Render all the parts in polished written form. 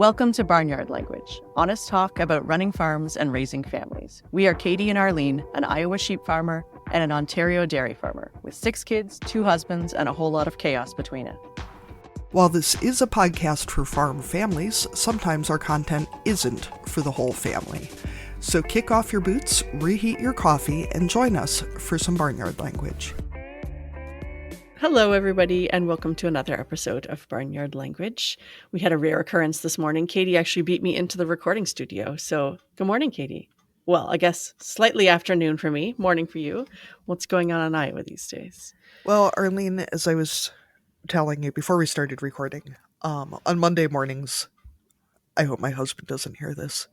Welcome to Barnyard Language, honest talk about running farms and raising families. We are Katie and Arlene, an Iowa sheep farmer and an Ontario dairy farmer, with 6 kids, 2 husbands, and a whole lot of chaos between it. While this is a podcast for farm families, sometimes our content isn't for the whole family. So kick off your boots, reheat your coffee, and join us for some Barnyard Language. Hello, everybody, and welcome to another episode of Barnyard Language. We had a rare occurrence this morning. Katie actually beat me into the recording studio. So good morning, Katie. Well, I guess slightly afternoon for me, morning for you. What's going on in Iowa these days? Well, Arlene, as I was telling you before we started recording, on Monday mornings, I hope my husband doesn't hear this,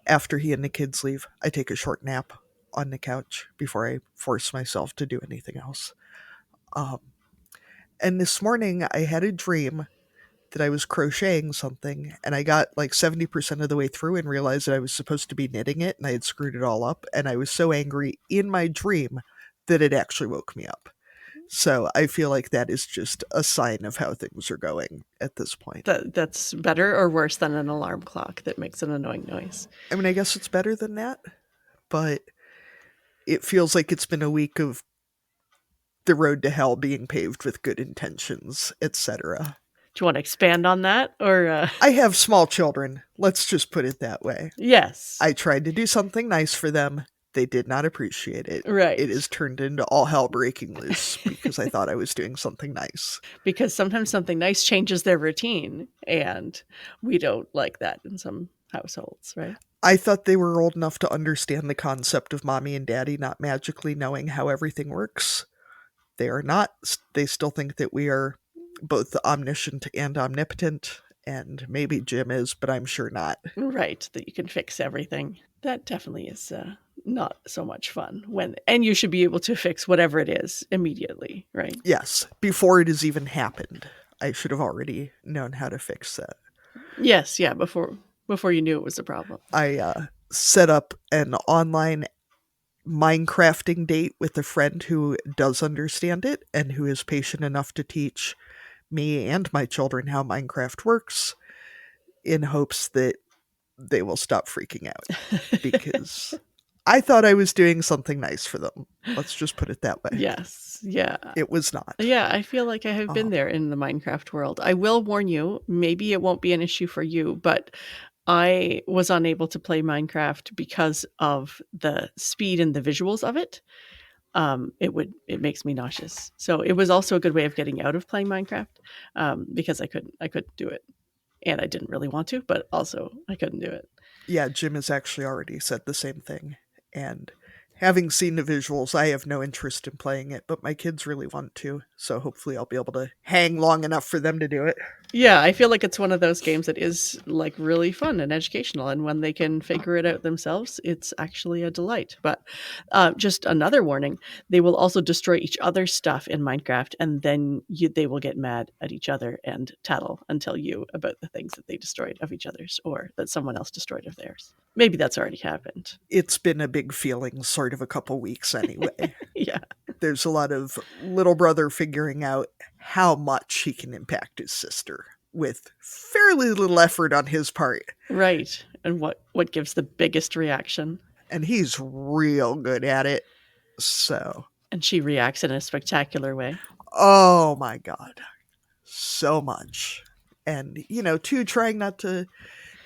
after he and the kids leave, I take a short nap on the couch before I force myself to do anything else. And this morning I had a dream that I was crocheting something, and I got like 70% of the way through and realized that I was supposed to be knitting it, and I had screwed it all up, and I was so angry in my dream that it actually woke me up. So I feel like that is just a sign of how things are going at this point. That's better or worse than an alarm clock that makes an annoying noise? I mean, I guess it's better than that, but it feels like it's been a week of the road to hell being paved with good intentions, etc. Do you want to expand on that? Or I have small children. Let's just put it that way. Yes. I tried to do something nice for them. They did not appreciate it. Right. It has turned into all hell breaking loose because I thought I was doing something nice. Because sometimes something nice changes their routine, and we don't like that in some households, right? I thought they were old enough to understand the concept of mommy and daddy not magically knowing how everything works. They are not. They still think that we are both omniscient and omnipotent, and maybe Jim is, but I'm sure not. Right, that you can fix everything. That definitely is not so much fun. And you should be able to fix whatever it is immediately, right? Yes, before it has even happened. I should have already known how to fix that. Yes, yeah, before you knew it was a problem. I set up an online Minecrafting date with a friend who does understand it and who is patient enough to teach me and my children how Minecraft works, in hopes that they will stop freaking out, because I thought I was doing something nice for them. Let's just put it that way. Yes, yeah. It was not. Yeah, I feel like I have been there in the Minecraft world. I will warn you, maybe it won't be an issue for you, but I was unable to play Minecraft because of the speed and the visuals of it. It makes me nauseous. So it was also a good way of getting out of playing Minecraft, because I couldn't do it, and I didn't really want to, but also I couldn't do it. Yeah, Jim has actually already said the same thing, and having seen the visuals, I have no interest in playing it, but my kids really want to, so hopefully I'll be able to hang long enough for them to do it. Yeah, I feel like it's one of those games that is like really fun and educational, and when they can figure it out themselves, it's actually a delight. But just another warning, they will also destroy each other's stuff in Minecraft, and then they will get mad at each other and tattle and tell you about the things that they destroyed of each other's, or that someone else destroyed of theirs. Maybe that's already happened. It's been a big feeling sort of a couple weeks anyway. Yeah. There's a lot of little brother figuring out how much he can impact his sister with fairly little effort on his part. Right. And what gives the biggest reaction? And he's real good at it. So. And she reacts in a spectacular way. Oh my God. So much. And, too, trying not to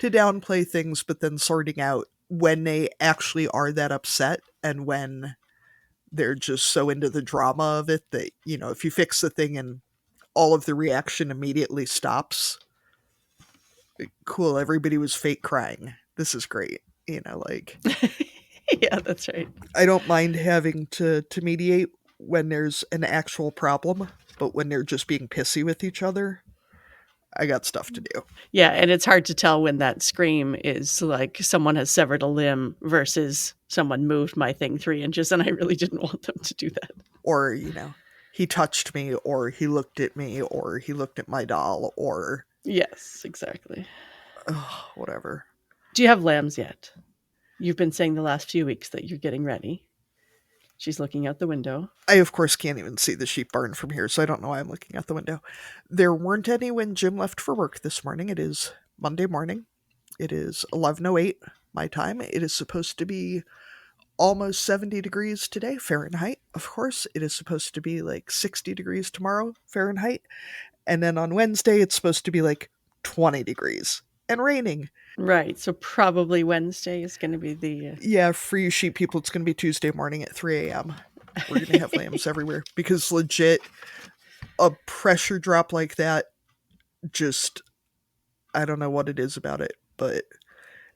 downplay things, but then sorting out when they actually are that upset and when they're just so into the drama of it that, if you fix the thing and all of the reaction immediately stops, cool, everybody was fake crying. This is great. Yeah, that's right. I don't mind having to mediate when there's an actual problem, but when they're just being pissy with each other, I got stuff to do. Yeah, and it's hard to tell when that scream is like someone has severed a limb versus someone moved my thing 3 inches and I really didn't want them to do that. Or, he touched me, or he looked at me, or he looked at my doll, or... Yes, exactly. Whatever. Do you have lambs yet? You've been saying the last few weeks that you're getting ready. She's looking out the window. I, of course, can't even see the sheep barn from here, so I don't know why I'm looking out the window. There weren't any when Jim left for work this morning. It is Monday morning. It is 11:08 my time. It is supposed to be almost 70 degrees today, Fahrenheit. Of course, it is supposed to be like 60 degrees tomorrow, Fahrenheit. And then on Wednesday, it's supposed to be like 20 degrees and raining. Right. So probably Wednesday is going to be the. Yeah, for you sheep people, it's going to be Tuesday morning at 3 a.m. We're going to have lambs everywhere because legit, a pressure drop like that, just, I don't know what it is about it, but,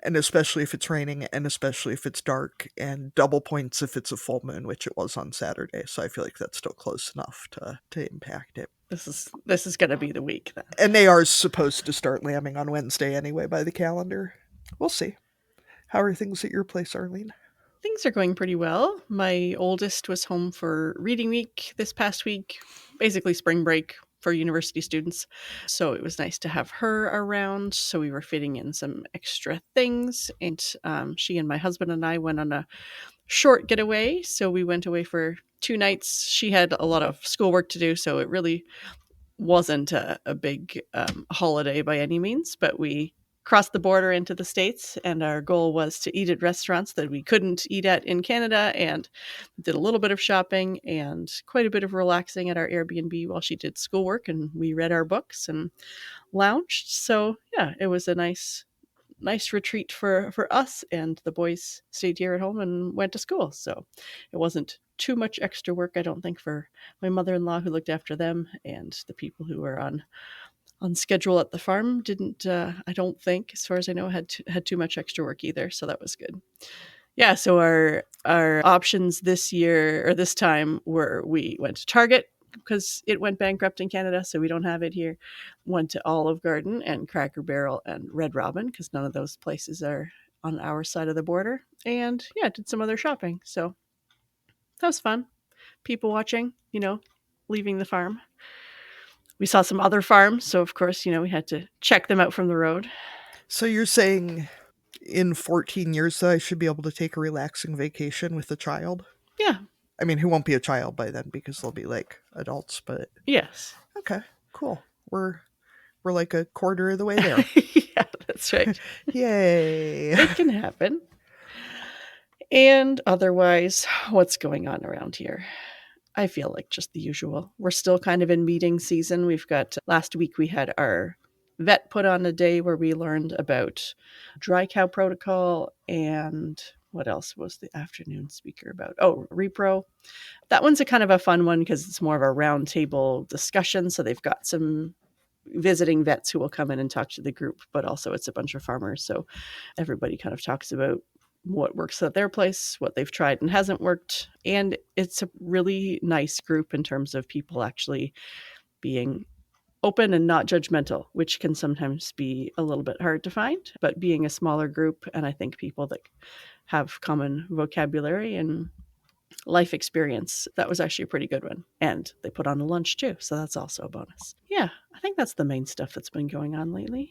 and especially if it's raining and especially if it's dark, and double points if it's a full moon, which it was on Saturday. So I feel like that's still close enough to impact it. This is going to be the week then. And they are supposed to start lambing on Wednesday anyway by the calendar. We'll see. How are things at your place, Arlene? Things are going pretty well. My oldest was home for reading week this past week, basically spring break for university students. So it was nice to have her around. So we were fitting in some extra things. And she and my husband and I went on a short getaway. So we went away for 2 nights. She had a lot of schoolwork to do. So it really wasn't a big holiday by any means, but we crossed the border into the States, and our goal was to eat at restaurants that we couldn't eat at in Canada, and did a little bit of shopping and quite a bit of relaxing at our Airbnb while she did schoolwork, and we read our books and lounged. So yeah, it was a nice retreat for us, and the boys stayed here at home and went to school. So it wasn't too much extra work, I don't think, for my mother-in-law who looked after them, and the people who were on schedule at the farm didn't, I don't think, as far as I know, had too much extra work either. So that was good. Yeah. So our options this year or this time were, we went to Target because it went bankrupt in Canada, so we don't have it here. Went to Olive Garden and Cracker Barrel and Red Robin because none of those places are on our side of the border. And yeah, did some other shopping. So that was fun. People watching, leaving the farm. We saw some other farms, so of course, we had to check them out from the road. So you're saying in 14 years that I should be able to take a relaxing vacation with a child? Yeah. I mean, who won't be a child by then because they'll be like adults, but Yes. okay, cool. We're like a quarter of the way there. Yeah, that's right. Yay. It can happen. And otherwise, what's going on around here? I feel like just the usual. We're still kind of in meeting season. We've got, last week we had our vet put on a day where we learned about dry cow protocol, and what else was the afternoon speaker about? Oh, repro. That one's a kind of a fun one because it's more of a round table discussion. So they've got some visiting vets who will come in and talk to the group, but also it's a bunch of farmers. So everybody kind of talks about what works at their place, what they've tried and hasn't worked. And it's a really nice group in terms of people actually being open and not judgmental, which can sometimes be a little bit hard to find. But being a smaller group, and I think people that have common vocabulary and life experience, that was actually a pretty good one. And they put on a lunch too, so that's also a bonus. Yeah, I think that's the main stuff that's been going on lately.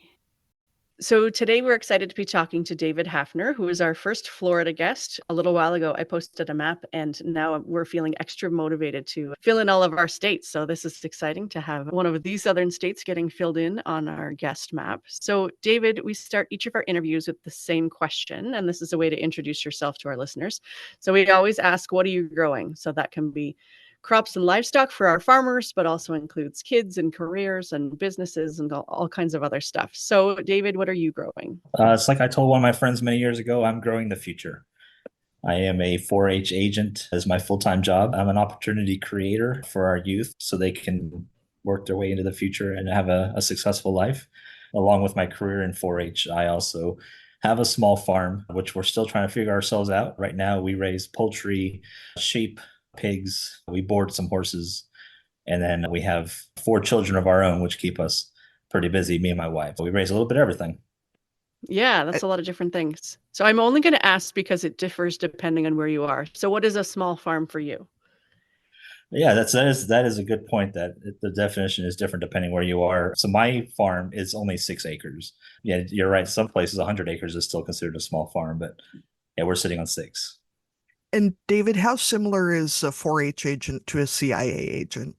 So today we're excited to be talking to David Hafner, who is our first Florida guest. A little while ago, I posted a map, and now we're feeling extra motivated to fill in all of our states. So this is exciting to have one of these southern states getting filled in on our guest map. So David, we start each of our interviews with the same question, and this is a way to introduce yourself to our listeners. So we always ask, what are you growing? So that can be crops and livestock for our farmers, but also includes kids and careers and businesses and all kinds of other stuff. So, David, what are you growing? It's like I told one of my friends many years ago, I'm growing the future. I am a 4-H agent as my full-time job. I'm an opportunity creator for our youth so they can work their way into the future and have a successful life. Along with my career in 4-H, I also have a small farm, which we're still trying to figure ourselves out. Right now, we raise poultry, sheep, pigs, we board some horses, and then we have 4 children of our own, which keep us pretty busy, me and my wife. We raise a little bit of everything. Yeah, that's a lot of different things. So I'm only going to ask because it differs depending on where you are. So what is a small farm for you? Yeah, that is a good point, that the definition is different depending where you are. So my farm is only 6 acres. Yeah, you're right. Some places 100 acres is still considered a small farm, but yeah, we're sitting on 6. And David, how similar is a 4-H agent to a CIA agent?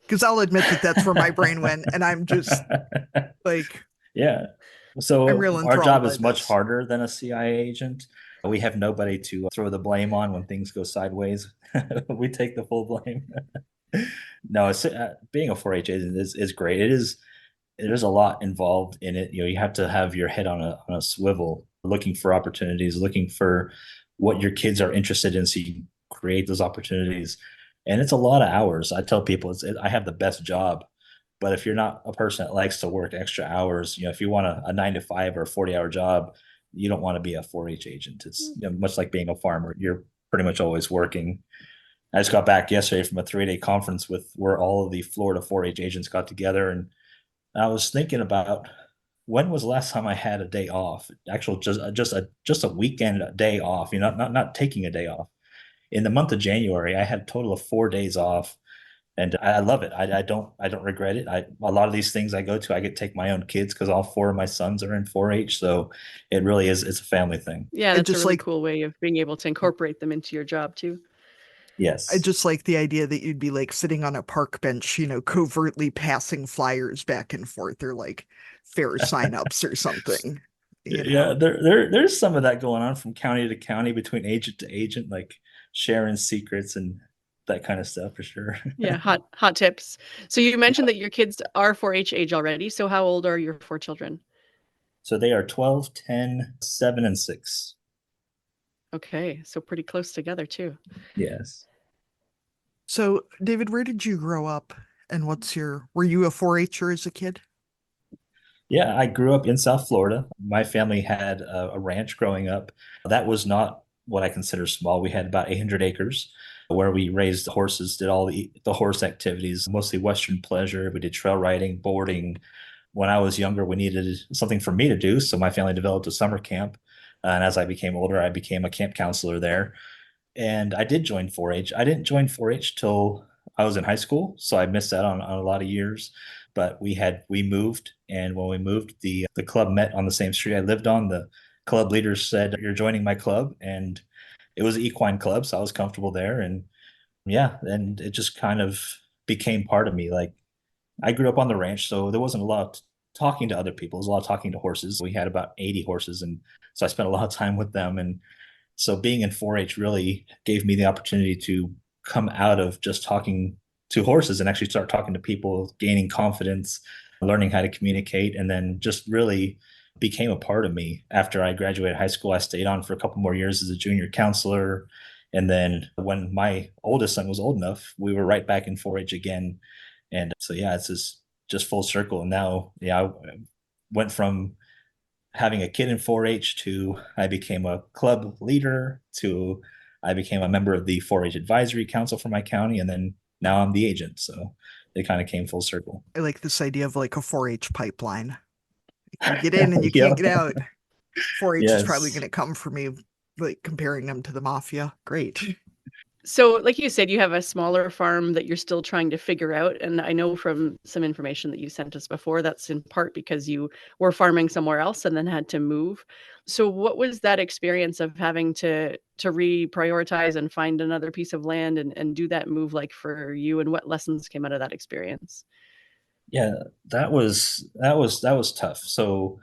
Because I'll admit that that's where my brain went, and I'm just like, Yeah. I'm So real our enthralled job by is much this. harder than a CIA agent. We have nobody to throw the blame on when things go sideways. We take the full blame. No, being a 4-H agent is great. There's a lot involved in it. You have to have your head on a swivel, looking for opportunities, looking for what your kids are interested in, so you can create those opportunities. And it's a lot of hours. I tell people I have the best job, but if you're not a person that likes to work extra hours, if you want a 9 to 5 or a 40-hour job, you don't want to be a 4-H agent. It's much like being a farmer. You're pretty much always working. I just got back yesterday from a 3-day conference where all of the Florida 4-H agents got together, and I was thinking about when was the last time I had a day off? Actual just a weekend day off. Not taking a day off. In the month of January, I had a total of 4 days off, and I love it. I don't regret it. A lot of these things I go to, I get to take my own kids because all four of my sons are in 4-H, so it really is it's a family thing. Yeah, I that's a just really like cool way of being able to incorporate them into your job too. I Yes. just like the idea that you'd be like sitting on a park bench, covertly passing flyers back and forth or like fair signups or something, you Yeah, know. there's some of that going on from county to county, between agent to agent, like sharing secrets and that kind of stuff for sure. Yeah, hot tips. So you mentioned that your kids are 4-H age already. So how old are your four children? So they are 12, 10, 7, and 6. Okay, so pretty close together too. Yes. So, David, where did you grow up and were you a 4-H'er as a kid? Yeah, I grew up in South Florida. My family had a ranch growing up. That was not what I consider small. We had about 800 acres where we raised horses, did all the horse activities, mostly Western pleasure. We did trail riding, boarding. When I was younger, we needed something for me to do. So my family developed a summer camp. And as I became older, I became a camp counselor there. And I did join 4-H. I didn't join 4-H till I was in high school, so I missed out on a lot of years. But we moved, and when we moved, the club met on the same street I lived on. The club leaders said, "You're joining my club," and it was an equine club, so I was comfortable there. And yeah, and it just kind of became part of me. Like, I grew up on the ranch, so there wasn't a lot of talking to other people. There was a lot of talking to horses. We had about 80 horses, and so I spent a lot of time with them. And so being in 4-H really gave me the opportunity to come out of just talking to horses and actually start talking to people, gaining confidence, learning how to communicate, and then just really became a part of me. After I graduated high school, I stayed on for a couple more years as a junior counselor. And then when my oldest son was old enough, we were right back in 4-H again. And so, yeah, it's just full circle. And now, yeah, I went from having a kid in 4-H to I became a club leader to I became a member of the 4-H advisory council for my county, and then now I'm the agent. So it kind of came full circle. I like this idea of like a 4-H pipeline. You get in and you can't Yeah. get out. 4-H is probably going Yes. to come for me, like comparing them to the mafia. Great. So, like you said, you have a smaller farm that you're still trying to figure out. And I know from some information that you sent us before, that's in part because you were farming somewhere else and then had to move. So, what was that experience of having to reprioritize and find another piece of land and do that move like for you? And what lessons came out of that experience? Yeah, that was tough. So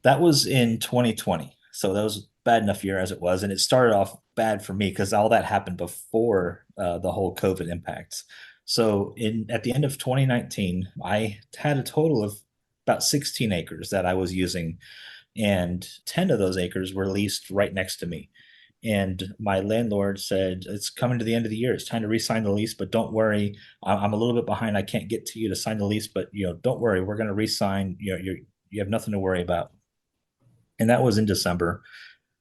that was in 2020. So that was bad enough year as it was, and it started off bad for me because all that happened before the whole COVID impacts. So in at the end of 2019, I had a total of about 16 acres that I was using, and 10 of those acres were leased right next to me. And my landlord said, "It's coming to the end of the year. It's time to re-sign the lease, but don't worry. I'm a little bit behind. I can't get to you to sign the lease, but don't worry. We're going to re-sign. You have nothing to worry about." And that was in December.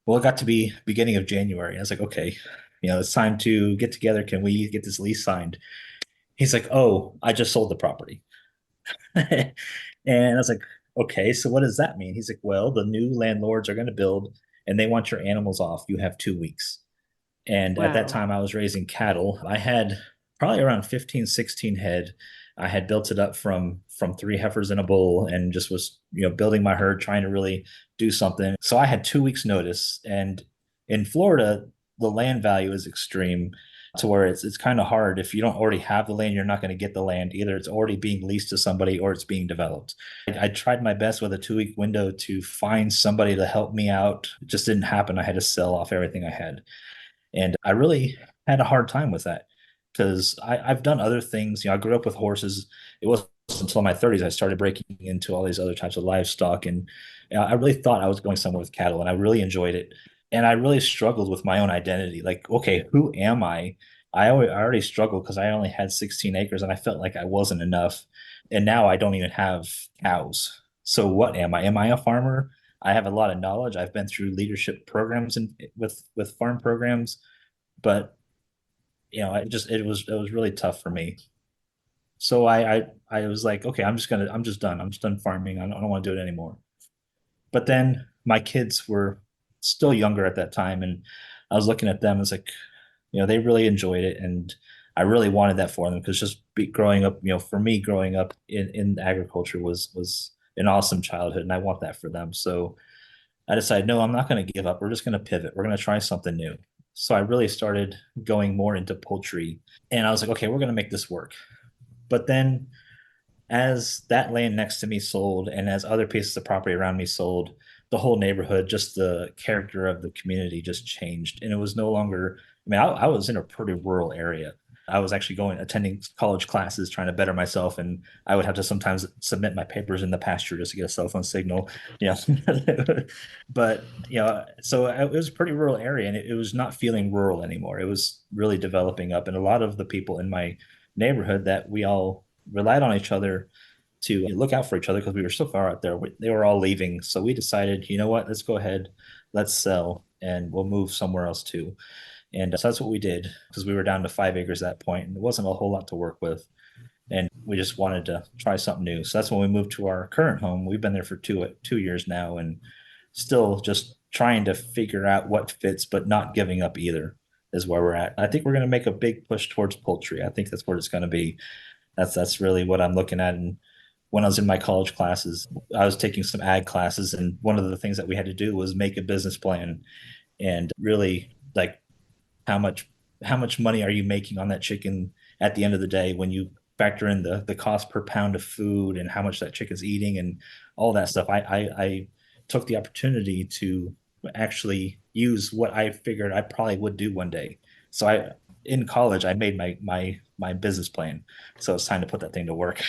Well, it got to be beginning of January. I was like, "Okay, it's time to get together. Can we get this lease signed?" He's like, "Oh, I just sold the property." And I was like, "Okay, so what does that mean?" He's like, "Well, the new landlords are going to build and they want your animals off. You have 2 weeks." And at that Wow. time, I was raising cattle. I had probably around 15, 16 head. I had built it up from three heifers in a bull and just was, building my herd, trying to really do something. So I had 2 weeks notice. And in Florida, the land value is extreme. to where it's kind of hard. If you don't already have the land, you're not going to get the land. Either it's already being leased to somebody or it's being developed. I tried my best with a 2 week window to find somebody to help me out. It just didn't happen. I had to sell off everything I had. And I really had a hard time with that because I've done other things. I grew up with horses. It wasn't until my 30s I started breaking into all these other types of livestock. And I really thought I was going somewhere with cattle and I really enjoyed it. And I really struggled with my own identity. Like, okay, who am I? I already struggled because I only had 16 acres and I felt like I wasn't enough. And now I don't even have cows. So what am I? Am I a farmer? I have a lot of knowledge. I've been through leadership programs and with farm programs, but it was really tough for me. So I was like, okay, I'm just done. I'm just done farming. I don't want to do it anymore. But then my kids were still younger at that time, and I was looking at them. It's like, they really enjoyed it, and I really wanted that for them because growing up, for me, growing up in agriculture was an awesome childhood, and I want that for them. So I decided, no, I'm not going to give up. We're just going to pivot. We're going to try something new. So I really started going more into poultry, and I was like, okay, we're going to make this work. But then as that land next to me sold and as other pieces of property around me sold, the whole neighborhood, just the character of the community just changed. And it was no longer, I mean, I was in a pretty rural area. I was actually attending college classes, trying to better myself. And I would have to sometimes submit my papers in the pasture just to get a cell phone signal. Yeah. But, so it was a pretty rural area and it was not feeling rural anymore. It was really developing up. And a lot of the people in my neighborhood that we all relied on each other to look out for each other because we were so far out there. They were all leaving. So we decided, you know what, let's go ahead, let's sell, and we'll move somewhere else too. And so that's what we did because we were down to 5 acres at that point, and it wasn't a whole lot to work with. And we just wanted to try something new. So that's when we moved to our current home. We've been there for 2 years now, and still just trying to figure out what fits, but not giving up either is where we're at. I think we're going to make a big push towards poultry. I think that's where it's going to be. That's really what I'm looking at. And when I was in my college classes, I was taking some ag classes, and one of the things that we had to do was make a business plan and really like how much how much money are you making on that chicken at the end of the day when you factor in the cost per pound of food and how much that chicken's eating and all that stuff. I took the opportunity to actually use what I figured I probably would do one day. So I in college I made my business plan. So it's time to put that thing to work.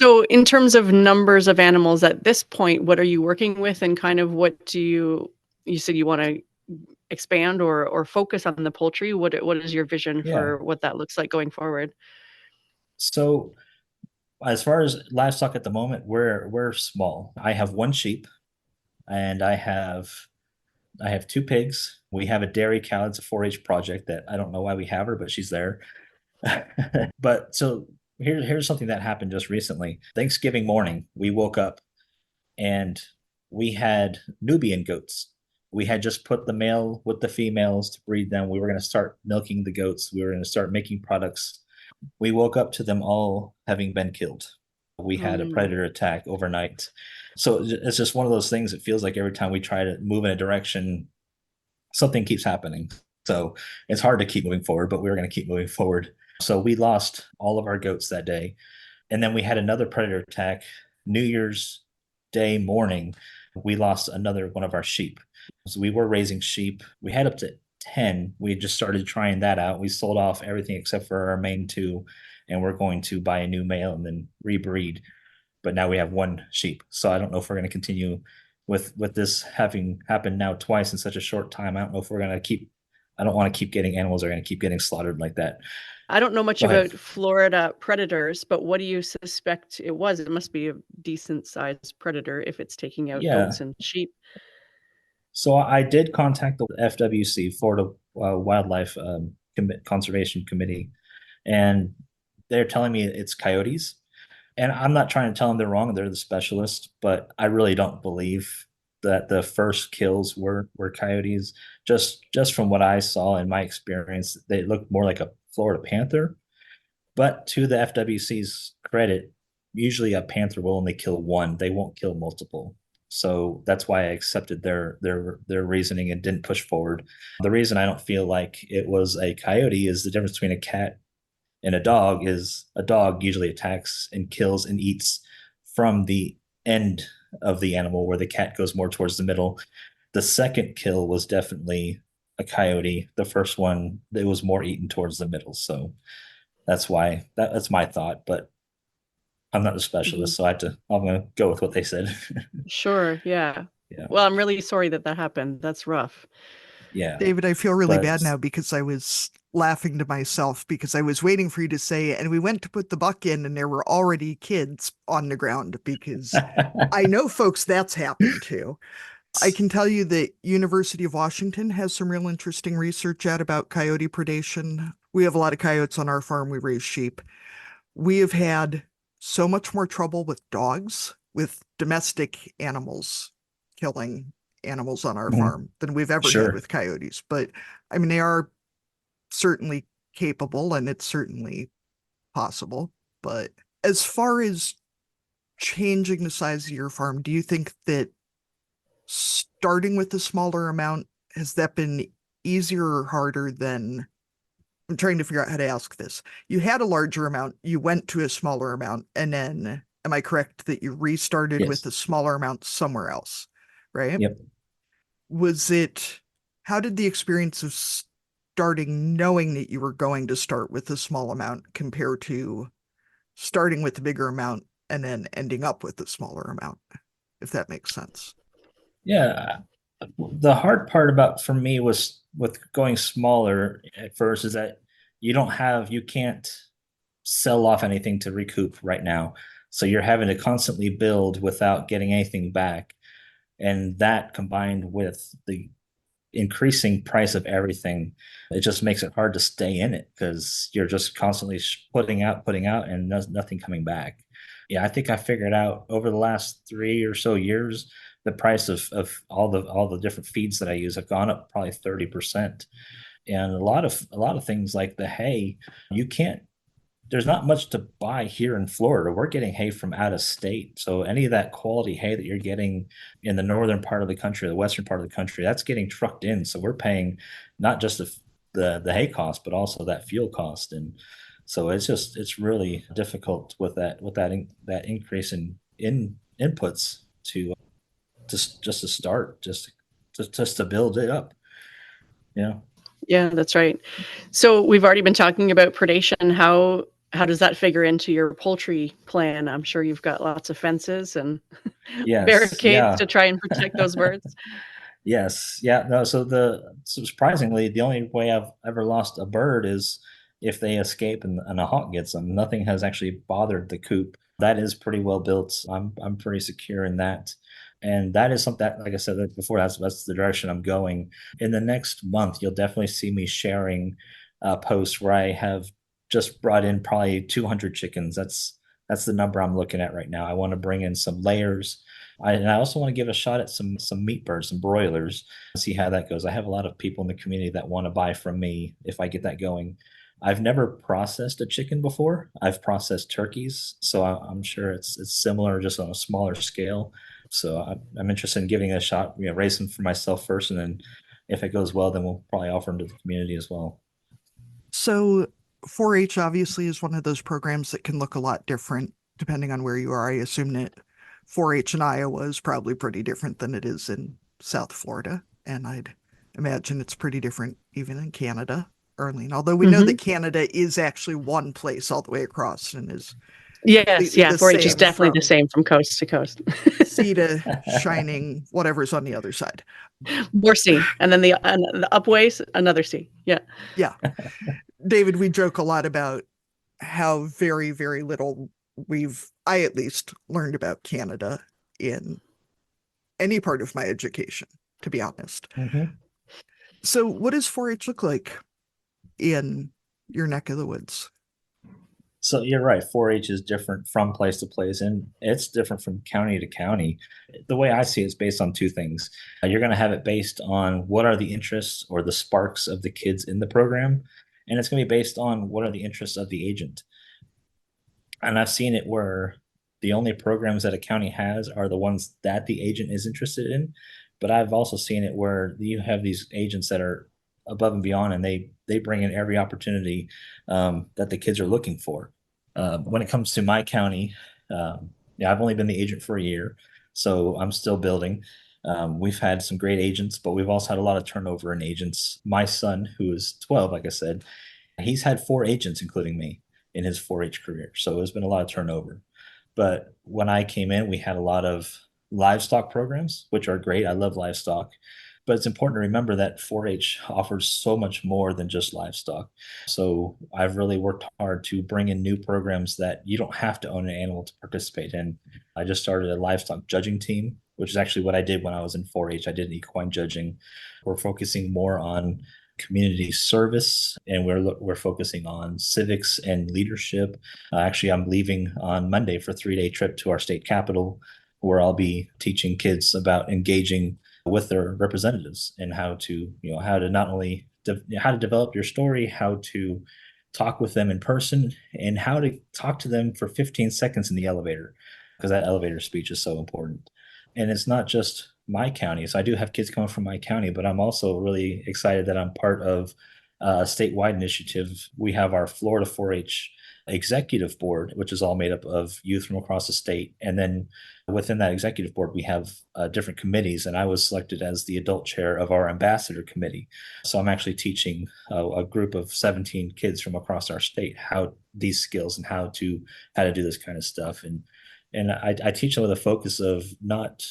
So in terms of numbers of animals at this point, what are you working with and kind of what do you said you want to expand or focus on the poultry? What is your vision Yeah. for what that looks like going forward? So as far as livestock at the moment, we're small. I have one sheep and I have two pigs. We have a dairy cow. It's a 4-H project that I don't know why we have her, but she's there. But so here's something that happened just recently. Thanksgiving morning, we woke up and we had Nubian goats. We had just put the male with the females to breed them. We were going to start milking the goats. We were going to start making products. We woke up to them all having been killed. We had a Mm. predator attack overnight. So it's just one of those things. It feels like every time we try to move in a direction, something keeps happening. So it's hard to keep moving forward, but we were going to keep moving forward. So we lost all of our goats that day. And then we had another predator attack New Year's Day morning. We lost another one of our sheep. So we were raising sheep. We had up to 10. We just started trying that out. We sold off everything except for our main two, and we're going to buy a new male and then rebreed. But now we have one sheep. So I don't know if we're going to continue with this having happened now twice in such a short time. I don't know if we're going to keep. I don't want to keep getting animals are going to keep getting slaughtered like that. I don't know much Go ahead. about Florida predators, but what do you suspect it was? It must be a decent sized predator if it's taking out Yeah. goats and sheep. So I did contact the FWC, Florida Wildlife Conservation Committee, and they're telling me it's coyotes. And I'm not trying to tell them they're wrong; they're the specialists, but I really don't believe that the first kills were coyotes. Just from what I saw in my experience, they looked more like a Florida panther. But to the FWC's credit, usually a panther will only kill one; they won't kill multiple. So that's why I accepted their reasoning and didn't push forward. The reason I don't feel like it was a coyote is the difference between a cat and a dog is a dog usually attacks and kills and eats from the end of the animal, where the cat goes more towards the middle. The second kill was definitely a coyote. The first one, it was more eaten towards the middle. So that's why that's my thought. But I'm not a Mhm. specialist, so I'm gonna go with what they said. Sure, yeah. Yeah. Well, I'm really sorry that that happened. That's rough. Yeah. David, I feel really But bad now because I was laughing to myself because I was waiting for you to say, and we went to put the buck in, and there were already kids on the ground because I know folks that's happened to. I can tell you that University of Washington has some real interesting research out about coyote predation. We have a lot of coyotes on our farm. We raise sheep. We have had so much more trouble with dogs, with domestic animals killing animals on our Mhm. farm than we've ever had Sure. with coyotes. But I mean, they are certainly capable and it's certainly possible. But as far as changing the size of your farm, do you think that starting with a smaller amount, has that been easier or harder than, I'm trying to figure out how to ask this. You had a larger amount, you went to a smaller amount, and then am I correct that you restarted with Yes. a smaller amount somewhere else? Right? Yep. Was it, how did the experience of starting knowing that you were going to start with a small amount compare to starting with a bigger amount and then ending up with a smaller amount, if that makes sense? Yeah. The hard part about for me was with going smaller at first is that you can't sell off anything to recoup right now. So you're having to constantly build without getting anything back. And that combined with the increasing price of everything, it just makes it hard to stay in it because you're just constantly putting out, and nothing coming back. Yeah, I think I figured out over the last 3 or so years, the price of all the different feeds that I use have gone up probably 30%. And a lot of things like the hay, you can't there's not much to buy here in Florida. We're getting hay from out of state. So any of that quality hay that you're getting in the northern part of the country, the western part of the country, that's getting trucked in. So we're paying not just the hay cost, but also that fuel cost. And so it's really difficult with that increase in inputs to just to start, just to build it up. Yeah. Yeah, that's right. So we've already been talking about predation. How does that figure into your poultry plan? I'm sure you've got lots of fences and Yes. barricades to Yeah. try and protect those birds. Yes. Yeah. No. So surprisingly, the only way I've ever lost a bird is if they escape and a hawk gets them. Nothing has actually bothered the coop. That is pretty well built. I'm pretty secure in that, and that is something that, like I said before, that's the direction I'm going. In the next month, you'll definitely see me sharing posts where I have just brought in probably 200 chickens. That's the number I'm looking at right now. I want to bring in some layers. And I also want to give a shot at some meat birds, some broilers, see how that goes. I have a lot of people in the community that want to buy from me if I get that going. I've never processed a chicken before. I've processed turkeys, so I'm sure it's similar, just on a smaller scale. So I'm interested in giving it a shot. Raise them for myself first, and then if it goes well, then we'll probably offer them to the community as well. So 4-H obviously is one of those programs that can look a lot different depending on where you are. I assume that 4-H in Iowa is probably pretty different than it is in South Florida, and I'd imagine it's pretty different even in Canada, Arlene. Although we know that Hmm. Canada is actually one place all the way across and is Yes, completely yeah, the 4-H is same definitely the from same from coast to coast. sea to shining whatever's on the other side. More sea, and then the upways, another sea. Yeah. Yeah. David, we joke a lot about how very, very little I at least learned about Canada in any part of my education, to be honest. Mhm. So, what does 4 H look like in your neck of the woods? So you're right. 4-H is different from place to place, and it's different from county to county. The way I see it is based on two things. You're going to have it based on what are the interests or the sparks of the kids in the program, and it's going to be based on what are the interests of the agent. And I've seen it where The only programs that a county has are the ones that the agent is interested in. But I've also seen it where you have these agents that are above and beyond, and they bring in every opportunity that the kids are looking for. When it comes to my county, yeah, I've only been the agent for a year, so I'm still building. We've had some great agents, but we've also had a lot of turnover in agents. My son, who is 12, like I said, he's had four agents, including me, in his 4-H career. So there's been a lot of turnover. But when I came in, we had a lot of livestock programs, which are great. I love livestock. But it's important to remember that 4-H offers so much more than just livestock. So I've really worked hard to bring in new programs that you don't have to own an animal to participate in. I just started a livestock judging team, which is actually what I did when I was in 4-H. I did equine judging. We're focusing more on community service, and we're focusing on civics and leadership. Actually, I'm leaving on Monday for a 3-day trip to our state capital, where I'll be teaching kids about engaging with their representatives and how to, how to not only how to develop your story, how to talk with them in person, and how to talk to them for 15 seconds in the elevator, because that elevator speech is so important. And it's not just my county. So I do have kids coming from my county, but I'm also really excited that I'm part of a statewide initiative. We have our Florida 4-H executive board, which is all made up of youth from across the state. And then within that executive board, we have different committees. And I was selected as the adult chair of our ambassador committee. So I'm actually teaching a group of 17 kids from across our state how these skills and how to do this kind of stuff. And I teach them with a focus of not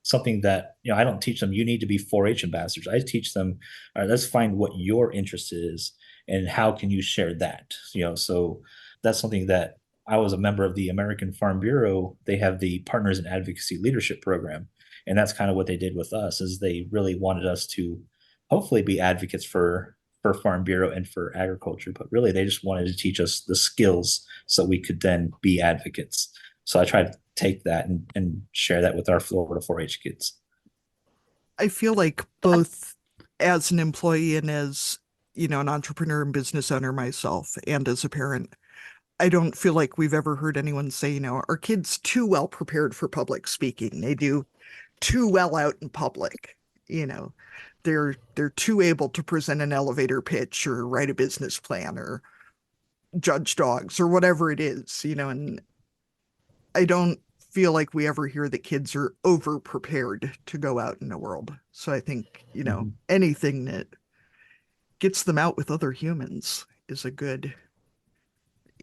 something that, I don't teach them you need to be 4-H ambassadors. I teach them, all right, let's find what your interest is and how can you share that. So that's something that I was a member of the American Farm Bureau. They have the Partners in Advocacy Leadership Program, and that's kind of what they did with us. Is they really wanted us to hopefully be advocates for Farm Bureau and for agriculture, but really they just wanted to teach us the skills so we could then be advocates. So I try to take that and share that with our Florida 4-H kids. I feel like both as an employee and as, an entrepreneur and business owner myself, and as a parent, I don't feel like we've ever heard anyone say, our kids too well prepared for public speaking. They do too well out in public. They're too able to present an elevator pitch or write a business plan or judge dogs or whatever it is, and I don't feel like we ever hear that kids are over prepared to go out in the world. So I think, anything that gets them out with other humans is a good,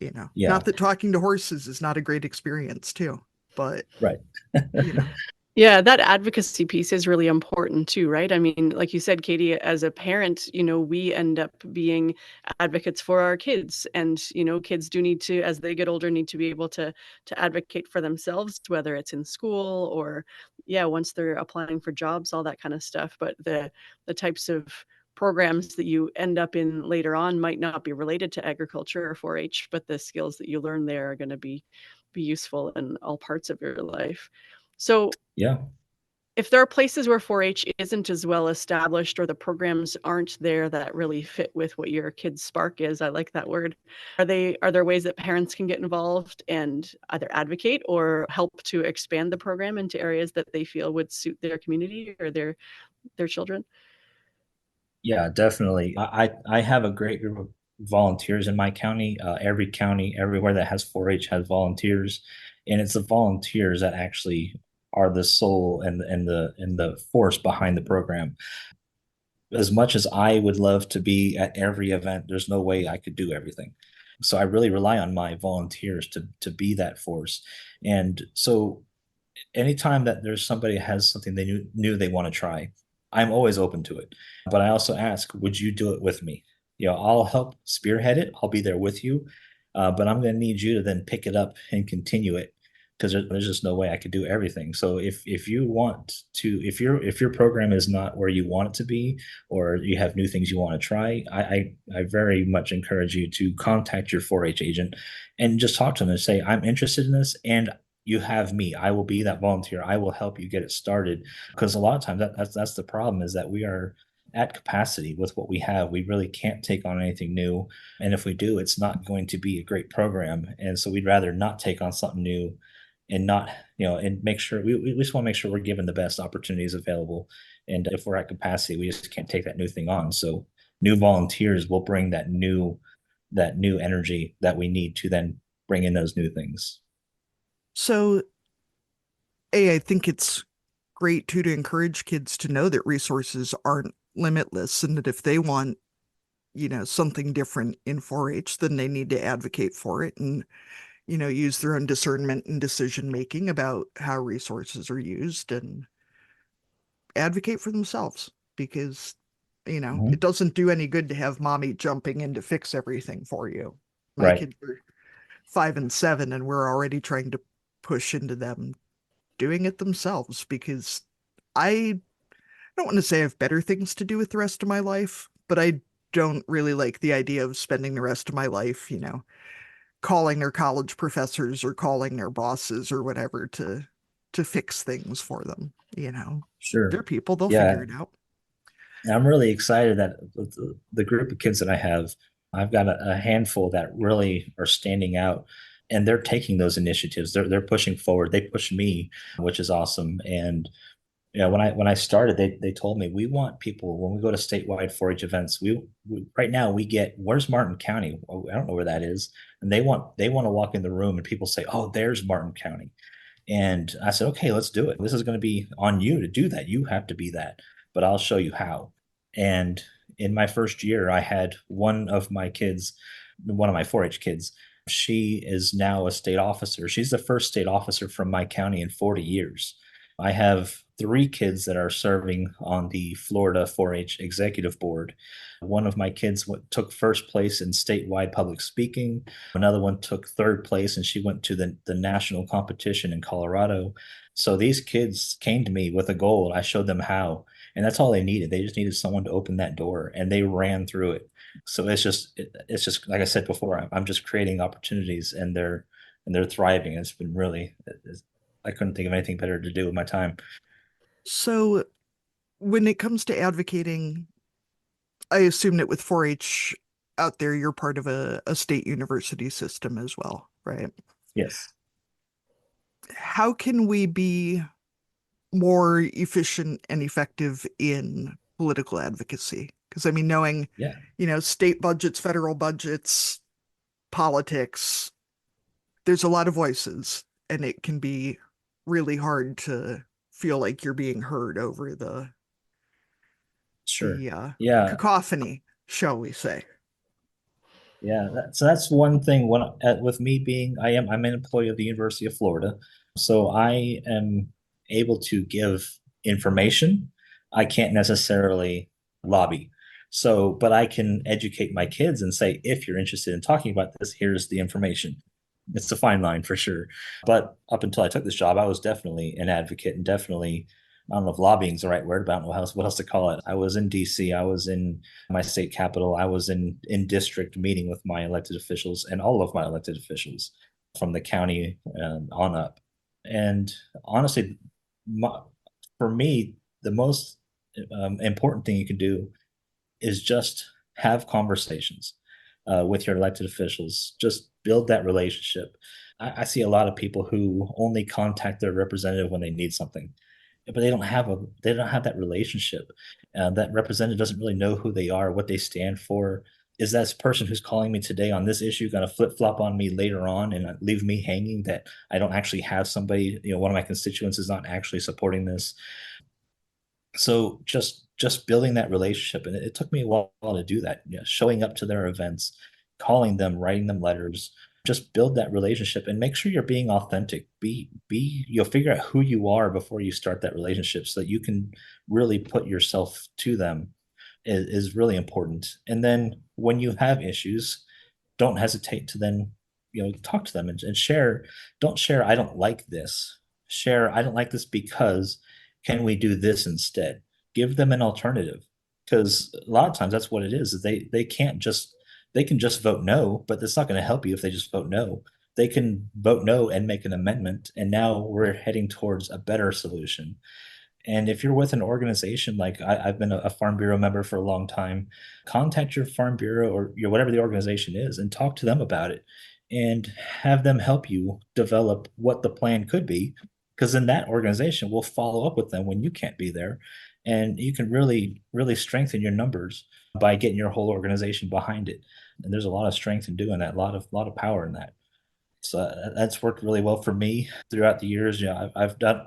Yeah. not that talking to horses is not a great experience too, but Right. Yeah, that advocacy piece is really important too, right? I mean, like you said, Katie, as a parent, we end up being advocates for our kids. And, kids do need to, as they get older, need to be able to advocate for themselves, whether it's in school or, yeah, once they're applying for jobs, all that kind of stuff. But the types of programs that you end up in later on might not be related to agriculture or 4-H, but the skills that you learn there are going to be useful in all parts of your life. So Yeah. if there are places where 4-H isn't as well established or the programs aren't there that really fit with what your kid's spark is, I like that word. Are there ways that parents can get involved and either advocate or help to expand the program into areas that they feel would suit their community or their children? Yeah, definitely. I have a great group of volunteers in my county. Every county, everywhere that has 4-H has volunteers, and it's the volunteers that actually are the soul and the force behind the program. As much as I would love to be at every event, there's no way I could do everything. So I really rely on my volunteers to be that force. And so anytime that there's somebody that has something they knew they want to try, I'm always open to it. But I also ask, would you do it with me? I'll help spearhead it. I'll be there with you. But I'm going to need you to then pick it up and continue it, because there's just no way I could do everything. So if you want to, if your program is not where you want it to be, or you have new things you want to try, I very much encourage you to contact your 4-H agent and just talk to them and say, I'm interested in this, and you have me. I will be that volunteer. I will help you get it started. Because a lot of times that's the problem, is that we are at capacity with what we have. We really can't take on anything new. And if we do, it's not going to be a great program. And so we'd rather not take on something new and not, and make sure we just want to make sure we're given the best opportunities available. And if we're at capacity, we just can't take that new thing on. So new volunteers will bring that new energy that we need to then bring in those new things. So, I think it's great too to encourage kids to know that resources aren't limitless and that if they want, something different in 4-H, then they need to advocate for it and, use their own discernment and decision making about how resources are used and advocate for themselves because, it Mhm. doesn't do any good to have mommy jumping in to fix everything for you. My Right. kids are 5 and 7, and we're already trying to push into them doing it themselves because I don't want to say I have better things to do with the rest of my life, but I don't really like the idea of spending the rest of my life, calling their college professors or calling their bosses or whatever to fix things for them, They're Sure. people, they'll figure Yeah. it out. And I'm really excited that the group of kids that I have, I've got a handful that really are standing out, and they're taking those initiatives. They're pushing forward. They push me, which is awesome. And when I started, they told me we want people when we go to statewide 4-H events. We right now we get, where's Martin County? Oh, I don't know where that is, and they want to walk in the room and people say, oh, there's Martin County. And I said, okay, let's do it. This is going to be on you to do that. You have to be that, but I'll show you how. And in my first year, I had one of my kids, one of my 4-H kids. She is now a state officer. She's the first state officer from my county in 40 years. I have three kids that are serving on the Florida 4-H executive board. One of my kids took first place in statewide public speaking. Another one took third place, and she went to the national competition in Colorado. So these kids came to me with a goal, and I showed them how. And that's all they needed. They just needed someone to open that door, and they ran through it. So it's just like I said before. I'm just creating opportunities, and they're thriving. It's been really. I couldn't think of anything better to do with my time. So when it comes to advocating, I assume that with 4-H out there, you're part of a state university system as well, right? Yes. How can we be more efficient and effective in political advocacy? Because I mean, knowing, Yeah. state budgets, federal budgets, politics, there's a lot of voices, and it can be really hard to feel like you're being heard over the Sure. the Yeah. cacophony, shall we say. Yeah, so that's one thing. With me being, I'm an employee of the University of Florida, so I am able to give information. I can't necessarily lobby. So, but I can educate my kids and say, if you're interested in talking about this, here's the information. It's a fine line for sure. But up until I took this job, I was definitely an advocate and definitely, I don't know if lobbying is the right word, but I don't know what else to call it. I was in DC. I was in my state capital. I was in district meeting with my elected officials and all of my elected officials from the county on up. And honestly, my, for me, the most important thing you can do is just have conversations with your elected officials. Just build that relationship. I see a lot of people who only contact their representative when they need something, but they don't have that relationship. That representative doesn't really know who they are, what they stand for. Is that person who's calling me today on this issue going to flip flop on me later on and leave me hanging that I don't actually have somebody, one of my constituents is not actually supporting this? So just building that relationship, and it took me a while to do that. Showing up to their events, calling them, writing them letters. Just build that relationship and make sure you're being authentic. You'll figure out who you are before you start that relationship so that you can really put yourself to them is really important. And then when you have issues, don't hesitate to then talk to them and share. Don't share, I don't like this. Share, I don't like this because can we do this instead? Give them an alternative, because a lot of times that's what it is they can't just, they can just vote no, but it's not going to help you if they just vote no. They can vote no and make an amendment, and now we're heading towards a better solution. And if you're with an organization, like I've been a Farm Bureau member for a long time, contact your Farm Bureau or whatever the organization is and talk to them about it. and have them help you develop what the plan could be. Because then that organization will follow up with them when you can't be there. And you can really, really strengthen your numbers by getting your whole organization behind it. And there's a lot of strength in doing that, a lot of power in that. So that's worked really well for me throughout the years. I've done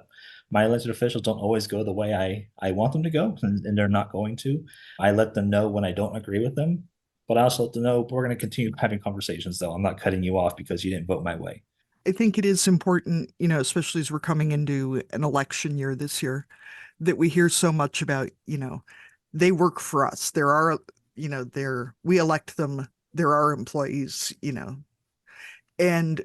my elected officials don't always go the way I want them to go, and they're not going to. I let them know when I don't agree with them, but I also let them know we're going to continue having conversations, though. I'm not cutting you off because you didn't vote my way. I think it is important, especially as we're coming into an election year this year, that we hear so much about, they work for us. There are, we elect them. There are employees, and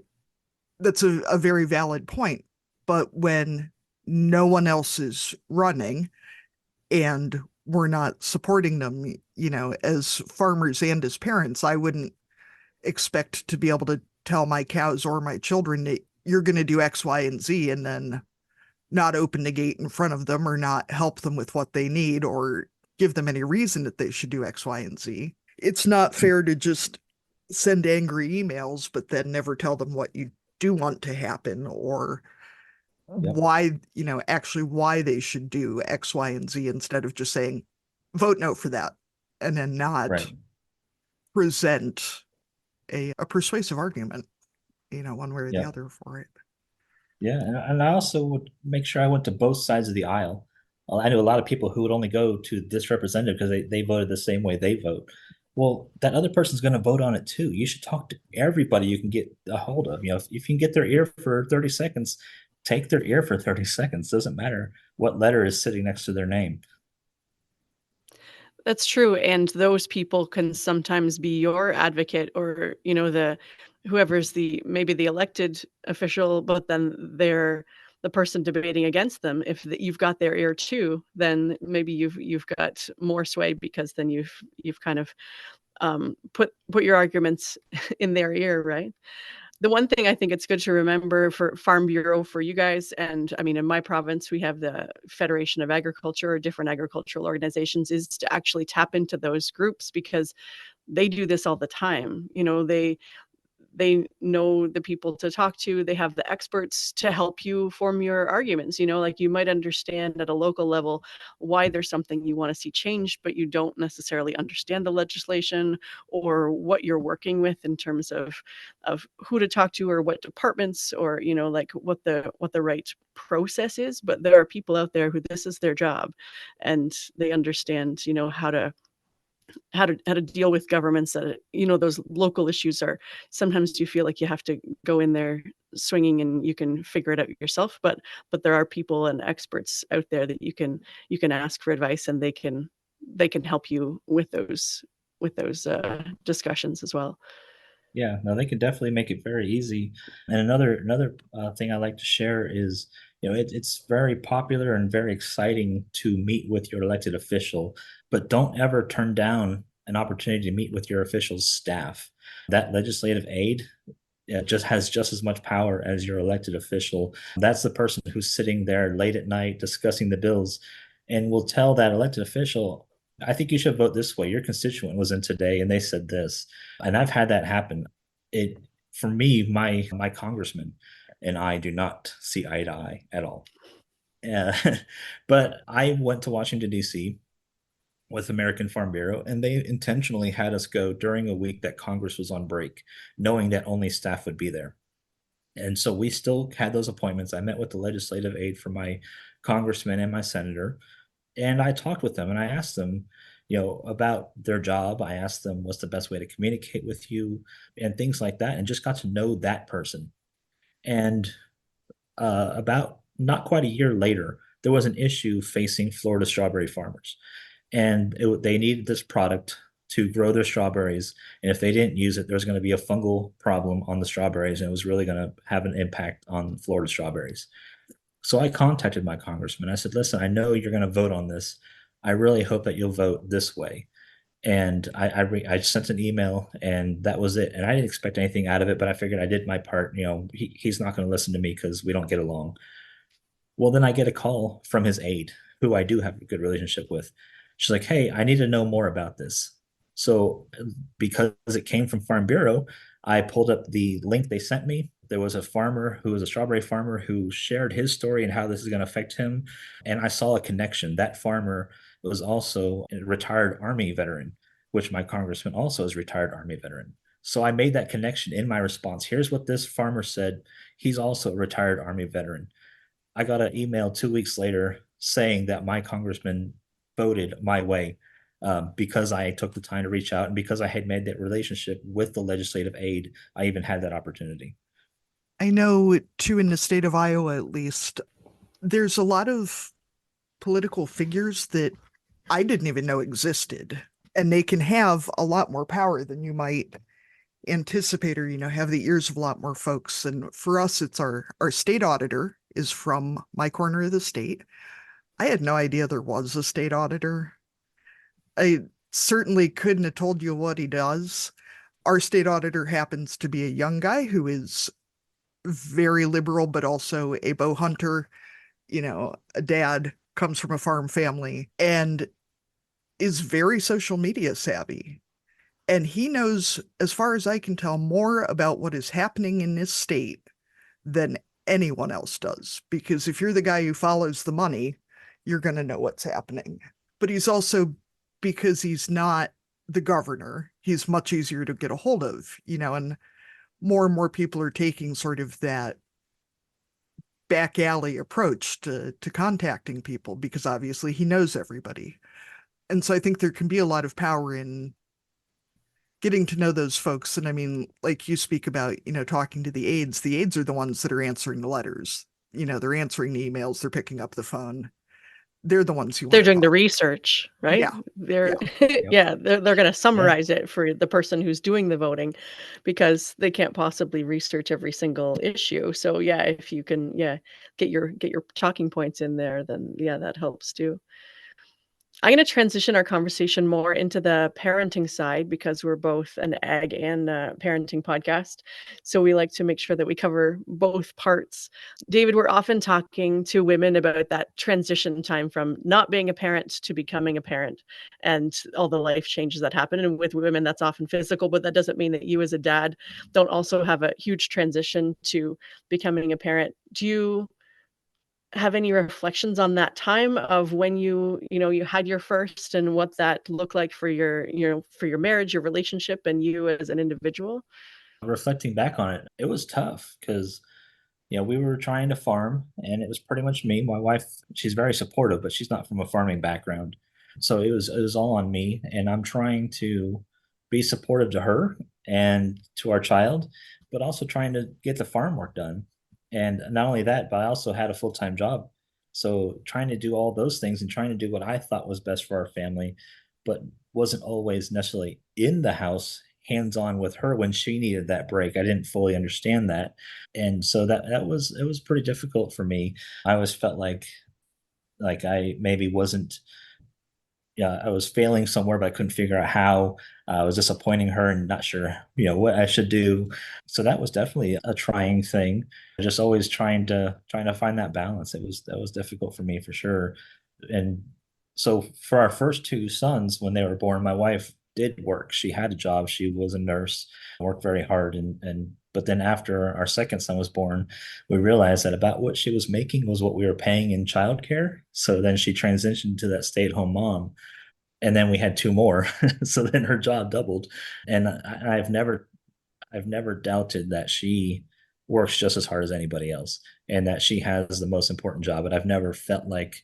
that's a very valid point. But when no one else is running and we're not supporting them, as farmers and as parents, I wouldn't expect to be able to tell my cows or my children that you're going to do X, Y, and Z and then not open the gate in front of them or not help them with what they need or give them any reason that they should do X, Y, and Z. It's not fair to just send angry emails, but then never tell them what you do want to happen or Yep. why, actually why they should do X, Y, and Z instead of just saying, vote no for that, and then not Right. present a persuasive argument, one way or the Yeah. other for it. Yeah, and I also would make sure I went to both sides of the aisle. Well, I knew a lot of people who would only go to this representative because they voted the same way they vote. Well, that other person's going to vote on it too. You should talk to everybody you can get a hold of. If you can get their ear for 30 seconds, take their ear for 30 seconds. Doesn't matter what letter is sitting next to their name. That's true, and those people can sometimes be your advocate or, the whoever's the maybe the elected official, but then they're the person debating against them. If you've got their ear too, then maybe you've got more sway because then you've kind of put your arguments in their ear, right? The one thing I think it's good to remember for Farm Bureau for you guys, and I mean, in my province, we have the Federation of Agriculture, or different agricultural organizations, is to actually tap into those groups because they do this all the time. They know the people to talk to. They have the experts to help you form your arguments. Like you might understand at a local level why there's something you want to see changed, but you don't necessarily understand the legislation or what you're working with in terms of who to talk to or what departments or like what the right process is. But there are people out there who this is their job, and they understand how to deal with governments that those local issues are sometimes you feel like you have to go in there swinging and you can figure it out yourself, but there are people and experts out there that you can ask for advice, and they can help you with those discussions as well. Yeah, no, they can definitely make it very easy. And another thing I like to share is, it's very popular and very exciting to meet with your elected official, but don't ever turn down an opportunity to meet with your official's staff. That legislative aid, just has just as much power as your elected official. That's the person who's sitting there late at night discussing the bills and will tell that elected official, I think you should vote this way. Your constituent was in today and they said this. And I've had that happen. It For me, my congressman and I do not see eye to eye at all. Uh, but I went to Washington, D.C. with American Farm Bureau, and they intentionally had us go during a week that Congress was on break, knowing that only staff would be there. And so we still had those appointments. I met with the legislative aide for my congressman and my senator, and I talked with them and I asked them, about their job. I asked them what's the best way to communicate with you and things like that, and just got to know that person. And about not quite a year later, there was an issue facing Florida strawberry farmers, and they needed this product to grow their strawberries. And if they didn't use it, there was going to be a fungal problem on the strawberries, and it was really going to have an impact on Florida strawberries. So I contacted my congressman. I said, listen, I know you're going to vote on this. I really hope that you'll vote this way. And I sent an email, and that was it. And I didn't expect anything out of it, but I figured I did my part. He's not going to listen to me because we don't get along. Well, then I get a call from his aide, who I do have a good relationship with. She's like, hey, I need to know more about this. So, because it came from Farm Bureau, I pulled up the link they sent me. There was a farmer who was a strawberry farmer who shared his story and how this is going to affect him. And I saw a connection. That farmer was also a retired Army veteran, which my congressman also is a retired Army veteran. So I made that connection in my response. Here's what this farmer said. He's also a retired Army veteran. I got an email 2 weeks later saying that my congressman voted my way, because I took the time to reach out and because I had made that relationship with the legislative aide. I even had that opportunity. I know, too, in the state of Iowa, at least, there's a lot of political figures that I didn't even know existed, and they can have a lot more power than you might anticipate, or, have the ears of a lot more folks. And for us, it's our state auditor is from my corner of the state. I had no idea there was a state auditor. I certainly couldn't have told you what he does. Our state auditor happens to be a young guy who is very liberal, but also a bow hunter, a dad, comes from a farm family, and is very social media savvy. And he knows, as far as I can tell, more about what is happening in this state than anyone else does. Because if you're the guy who follows the money, you're going to know what's happening. But he's also, because he's not the governor, he's much easier to get a hold of, and more people are taking sort of that back alley approach to contacting people, because obviously he knows everybody. And so I think there can be a lot of power in getting to know those folks. And I mean, like you speak about, talking to the aides are the ones that are answering the letters. They're answering the emails, they're picking up the phone. They're the ones you They're want to doing the talk. research, right? Yeah. They're Yeah. Yep. yeah, they're gonna Yeah. summarize it for the person who's doing the voting because they can't possibly research every single issue. So, yeah, if you can, yeah, get your talking points in there, then, yeah, that helps too. I'm going to transition our conversation more into the parenting side because we're both an ag and parenting podcast. So we like to make sure that we cover both parts. David, we're often talking to women about that transition time from not being a parent to becoming a parent and all the life changes that happen. And with women, that's often physical, but that doesn't mean that you as a dad don't also have a huge transition to becoming a parent. Do you have any reflections on that time of when you had your first and what that looked like for your marriage, your relationship, and you as an individual? Reflecting back on it, it was tough because we were trying to farm and it was pretty much me. My wife, she's very supportive, but she's not from a farming background. So it was all on me. And I'm trying to be supportive to her and to our child, but also trying to get the farm work done. And not only that, but I also had a full-time job. So trying to do all those things and trying to do what I thought was best for our family, but wasn't always necessarily in the house hands-on with her when she needed that break. I didn't fully understand that, and so that was it was pretty difficult for me. I always felt like I maybe wasn't, yeah, I was failing somewhere, but I couldn't figure out how. I was disappointing her and not sure, what I should do. So that was definitely a trying thing. Just always trying to find that balance. That was difficult for me for sure. And so for our first two sons, when they were born, my wife did work. She had a job. She was a nurse, worked very hard, and but then after our second son was born, we realized that about what she was making was what we were paying in childcare. So then she transitioned to that stay-at-home mom, and then we had two more. So then her job doubled, and I've never doubted that she works just as hard as anybody else and that she has the most important job. And I've never felt like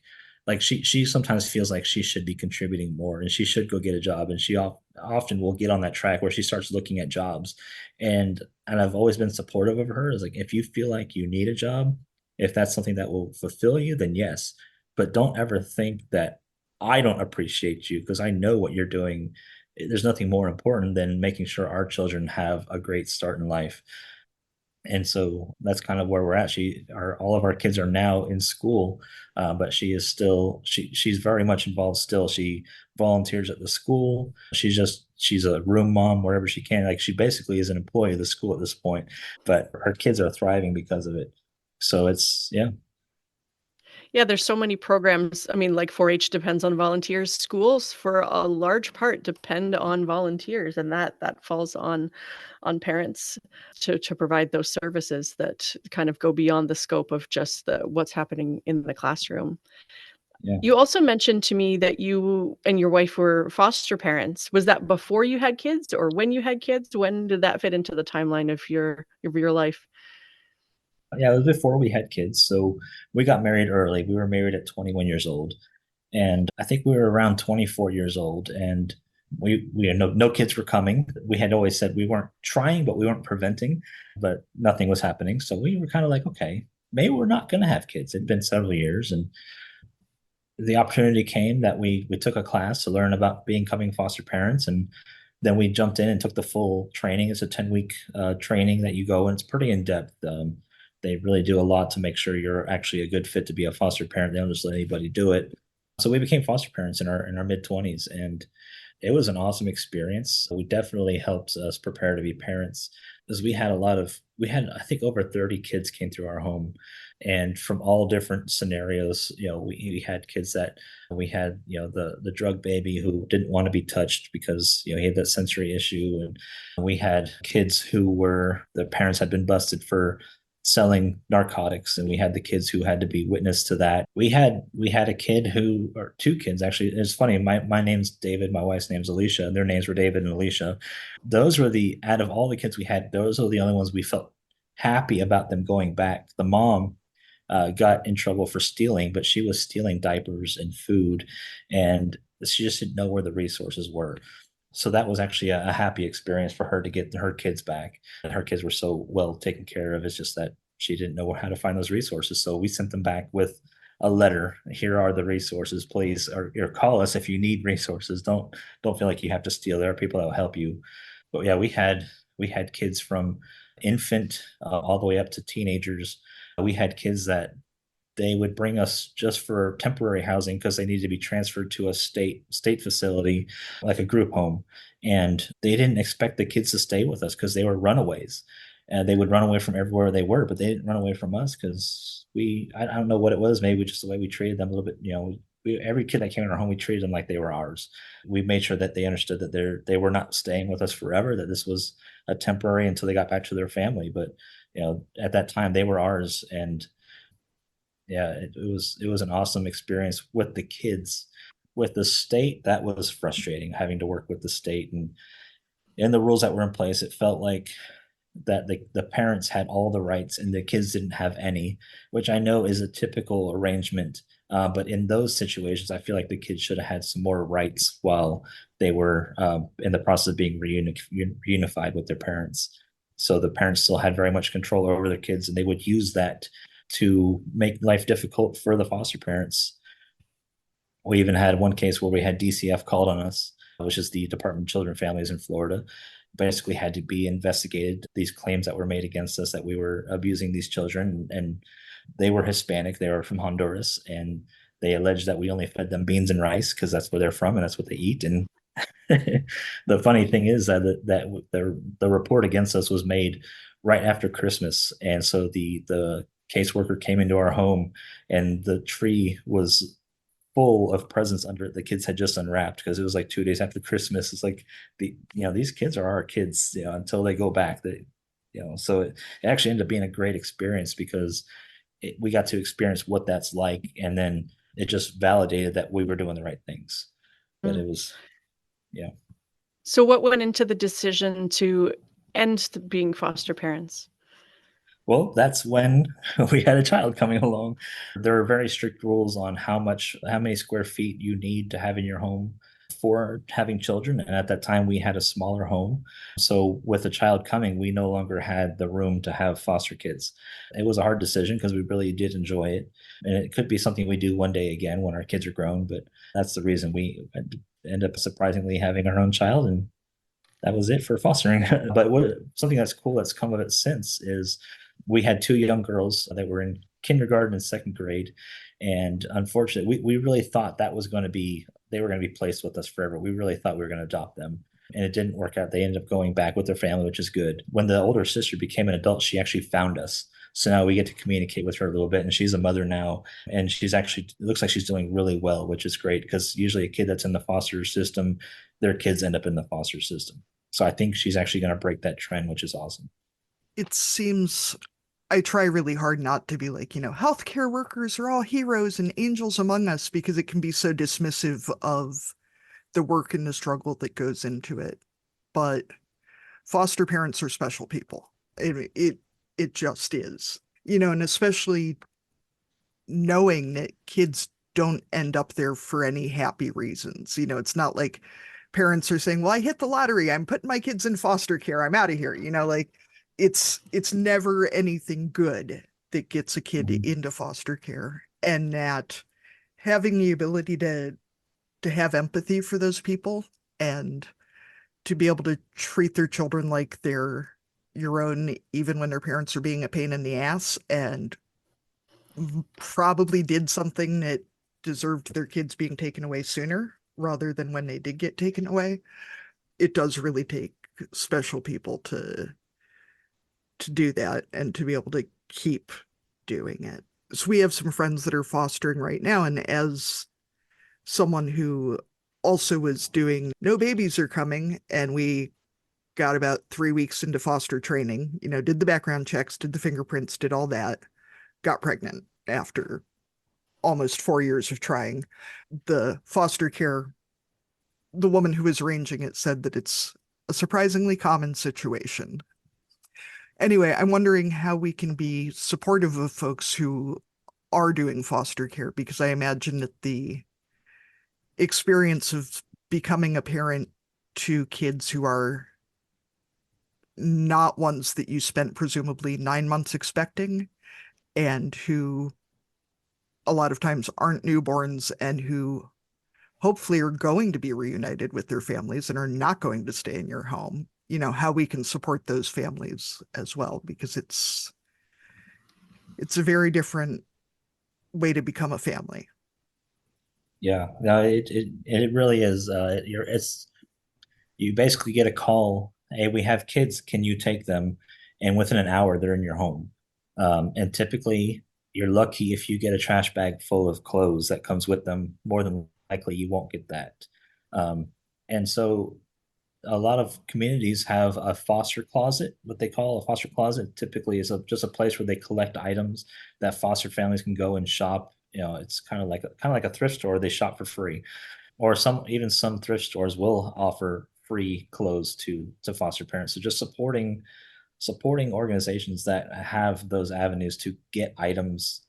she sometimes feels like she should be contributing more and she should go get a job. And she often will get on that track where she starts looking at jobs. And I've always been supportive of her. Is like, if you feel like you need a job, if that's something that will fulfill you, then yes. But don't ever think that I don't appreciate you because I know what you're doing. There's nothing more important than making sure our children have a great start in life. And so that's kind of where we're at. All of our kids are now in school, but she's very much involved still. She volunteers at the school. She's a room mom wherever she can. Like, she basically is an employee of the school at this point, but her kids are thriving because of it. So it's, yeah. Yeah, there's so many programs. I mean, like 4-H depends on volunteers. Schools, for a large part, depend on volunteers, and that falls on parents to provide those services that kind of go beyond the scope of just what's happening in the classroom. Yeah. You also mentioned to me that you and your wife were foster parents. Was that before you had kids or when you had kids? When did that fit into the timeline of your life? Yeah, it was before we had kids. So we got married early. We were married at 21 years old. And I think we were around 24 years old. And we had no kids were coming. We had always said we weren't trying, but we weren't preventing, but nothing was happening. So we were kind of like, okay, maybe we're not going to have kids. It'd been several years. And the opportunity came that we took a class to learn about becoming foster parents, and then we jumped in and took the full training. It's a 10-week training that you go, and it's pretty in depth. They really do a lot to make sure you're actually a good fit to be a foster parent. They don't just let anybody do it. So we became foster parents in our mid 20s, and it was an awesome experience. We definitely helped us prepare to be parents because we had I think over 30 kids came through our home, and from all different scenarios. We had kids that we had, the drug baby who didn't want to be touched because he had that sensory issue, and we had kids who were the parents had been busted for selling narcotics, and we had the kids who had to be witness to that. We had a kid who, or two kids actually. It's funny, my name's David, my wife's name's Alicia, and their names were David and Alicia. Those were the out of all the kids we had, those are the only ones we felt happy about them going back. The mom got in trouble for stealing, but she was stealing diapers and food, and she just didn't know where the resources were. So that was actually a happy experience for her to get her kids back. And her kids were so well taken care of. It's just that she didn't know how to find those resources. So we sent them back with a letter. Here are the resources, please, or call us if you need resources. Don't feel like you have to steal. There are people that will help you. But yeah, we had kids from infant all the way up to teenagers. We had kids that they would bring us just for temporary housing because they needed to be transferred to a state facility, like a group home. And they didn't expect the kids to stay with us because they were runaways. And they would run away from everywhere they were, but they didn't run away from us because I don't know what it was, maybe just the way we treated them a little bit. Every kid that came in our home, we treated them like they were ours. We made sure that they understood that they were not staying with us forever, that this was a temporary until they got back to their family. But at that time they were ours. And yeah, it was an awesome experience with the kids. With the state, that was frustrating, having to work with the state and the rules that were in place. It felt like that the parents had all the rights and the kids didn't have any, which I know is a typical arrangement. But in those situations, I feel like the kids should have had some more rights while they were in the process of being reunified with their parents. So the parents still had very much control over their kids, and they would use that to make life difficult for the foster parents. We even had one case where we had DCF called on us, which is the Department of Children and Families in Florida. Basically had to be investigated, these claims that were made against us that we were abusing these children. And they were Hispanic, they were from Honduras, and they alleged that we only fed them beans and rice because that's where they're from and that's what they eat. And the funny thing is that the report against us was made right after Christmas. And so the caseworker came into our home, and the tree was full of presents under it. The kids had just unwrapped because it was like 2 days after Christmas. It's like these kids are our kids, until they go back. So it actually ended up being a great experience because we got to experience what that's like, and then it just validated that we were doing the right things. But it was, yeah. So what went into the decision to end being foster parents? Well, that's when we had a child coming along. There are very strict rules on how many square feet you need to have in your home for having children. And at that time, we had a smaller home. So with a child coming, we no longer had the room to have foster kids. It was a hard decision because we really did enjoy it. And it could be something we do one day again when our kids are grown. But that's the reason we end up surprisingly having our own child. And that was it for fostering. But something that's cool that's come of it since is we had two young girls that were in kindergarten and second grade. And unfortunately, we really thought they were going to be placed with us forever. We really thought we were going to adopt them. And it didn't work out. They ended up going back with their family, which is good. When the older sister became an adult, she actually found us. So now we get to communicate with her a little bit, and she's a mother now, and she's actually, it looks like she's doing really well, which is great because usually a kid that's in the foster system, their kids end up in the foster system. So I think she's actually going to break that trend, which is awesome. It seems I try really hard not to be like, healthcare workers are all heroes and angels among us because it can be so dismissive of the work and the struggle that goes into it. But foster parents are special people. It just is. And especially knowing that kids don't end up there for any happy reasons. It's not like parents are saying, "Well, I hit the lottery. I'm putting my kids in foster care. I'm out of here." Like it's never anything good that gets a kid Mhm. into foster care, and that having the ability to have empathy for those people and to be able to treat their children like they're your own, even when their parents are being a pain in the ass and probably did something that deserved their kids being taken away sooner rather than when they did get taken away. It does really take special people to do that and to be able to keep doing it. So we have some friends that are fostering right now, and as someone who also was doing no babies are coming, and we got about 3 weeks into foster training, did the background checks, did the fingerprints, did all that, got pregnant after almost 4 years of trying. The foster care, the woman who was arranging it said that it's a surprisingly common situation. Anyway, I'm wondering how we can be supportive of folks who are doing foster care, because I imagine that the experience of becoming a parent to kids who are not ones that you spent presumably 9 months expecting, and who a lot of times aren't newborns, and who hopefully are going to be reunited with their families and are not going to stay in your home, how we can support those families as well, because it's a very different way to become a family. Yeah, no, it really is. It's you basically get a call. Hey, we have kids. Can you take them? And within an hour, they're in your home. And typically, you're lucky if you get a trash bag full of clothes that comes with them. More than likely, you won't get that. Um, and so, a lot of communities have a foster closet. What they call a foster closet typically is just a place where they collect items that foster families can go and shop. It's kind of like a thrift store. They shop for free, or some thrift stores will offer free clothes to foster parents. So just supporting organizations that have those avenues to get items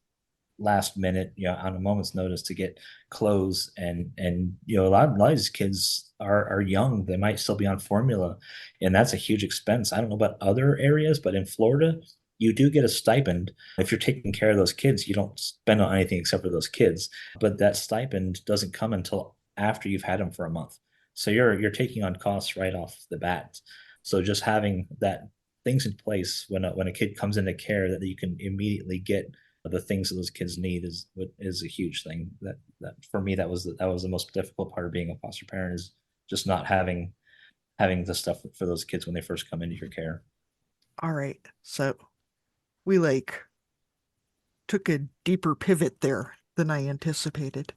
last minute, on a moment's notice, to get clothes. And a lot of these kids are young. They might still be on formula, and that's a huge expense. I don't know about other areas, but in Florida, you do get a stipend. If you're taking care of those kids, you don't spend on anything except for those kids. But that stipend doesn't come until after you've had them for a month. So you're taking on costs right off the bat. So just having that things in place when a kid comes into care, that you can immediately get the things that those kids need is a huge thing. That for me, that was the most difficult part of being a foster parent, is just not having the stuff for those kids when they first come into your care. All right. So we took a deeper pivot there than I anticipated.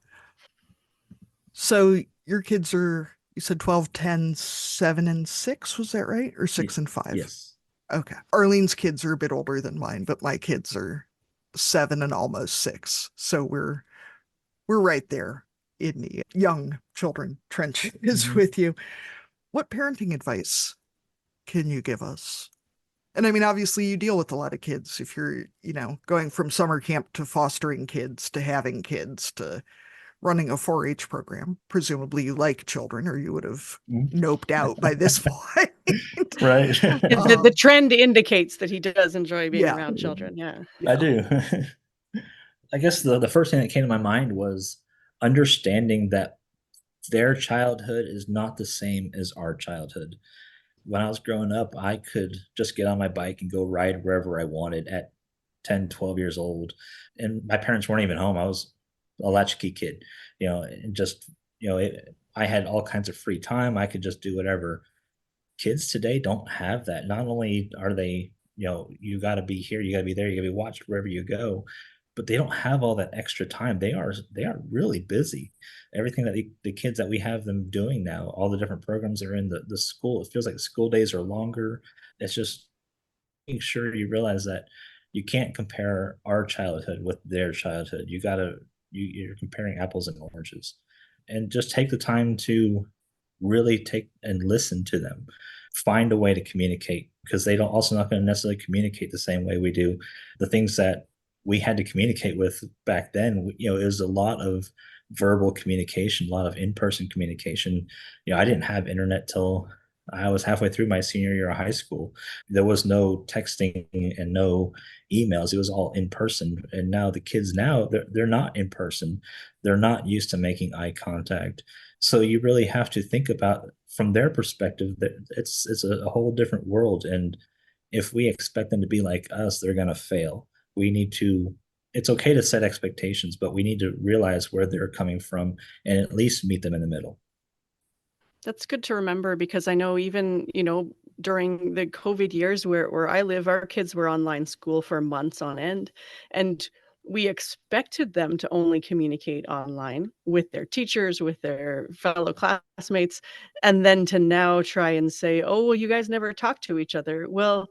So your kids are, you said 12, 10, 7, and 6, was that right? Or 6 and 5? Yes. Okay. Arlene's kids are a bit older than mine, but my kids are 7 and almost 6. So we're right there in the young children trenches Mhm. with you. What parenting advice can you give us? And I mean, obviously, you deal with a lot of kids if you're, going from summer camp to fostering kids to having kids to running a 4-H program. Presumably, you like children, or you would have Mhm. noped out by this point. Right. The trend indicates that he does enjoy being Yeah, around children. Yeah. I yeah. do. I guess the first thing that came to my mind was understanding that their childhood is not the same as our childhood. When I was growing up, I could just get on my bike and go ride wherever I wanted at 10, 12 years old. And my parents weren't even home. I was a latchkey kid, and just, I had all kinds of free time. I could just do whatever. Kids today don't have that. Not only are they you got to be here, you got to be there, you got to be watched wherever you go. But they don't have all that extra time. They are really busy. Everything that the kids that we have them doing now, all the different programs that are in the school, it feels like the school days are longer. It's just making sure you realize that you can't compare our childhood with their childhood. You're comparing apples and oranges, and just take the time to really take and listen to them. Find a way to communicate, because they don't also not going to necessarily communicate the same way we do. The things that we had to communicate with back then, it was a lot of verbal communication, a lot of in-person communication. I didn't have internet till I was halfway through my senior year of high school. There was no texting and no emails. It was all in person. And now the kids now they're not in person. They're not used to making eye contact. So you really have to think about from their perspective that it's a whole different world. And if we expect them to be like us, they're going to fail. We need to. It's okay to set expectations, but we need to realize where they're coming from and at least meet them in the middle. That's good to remember, because I know even, during the COVID years where I live, our kids were online school for months on end. And we expected them to only communicate online with their teachers, with their fellow classmates, and then to now try and say, oh, well, you guys never talk to each other. Well,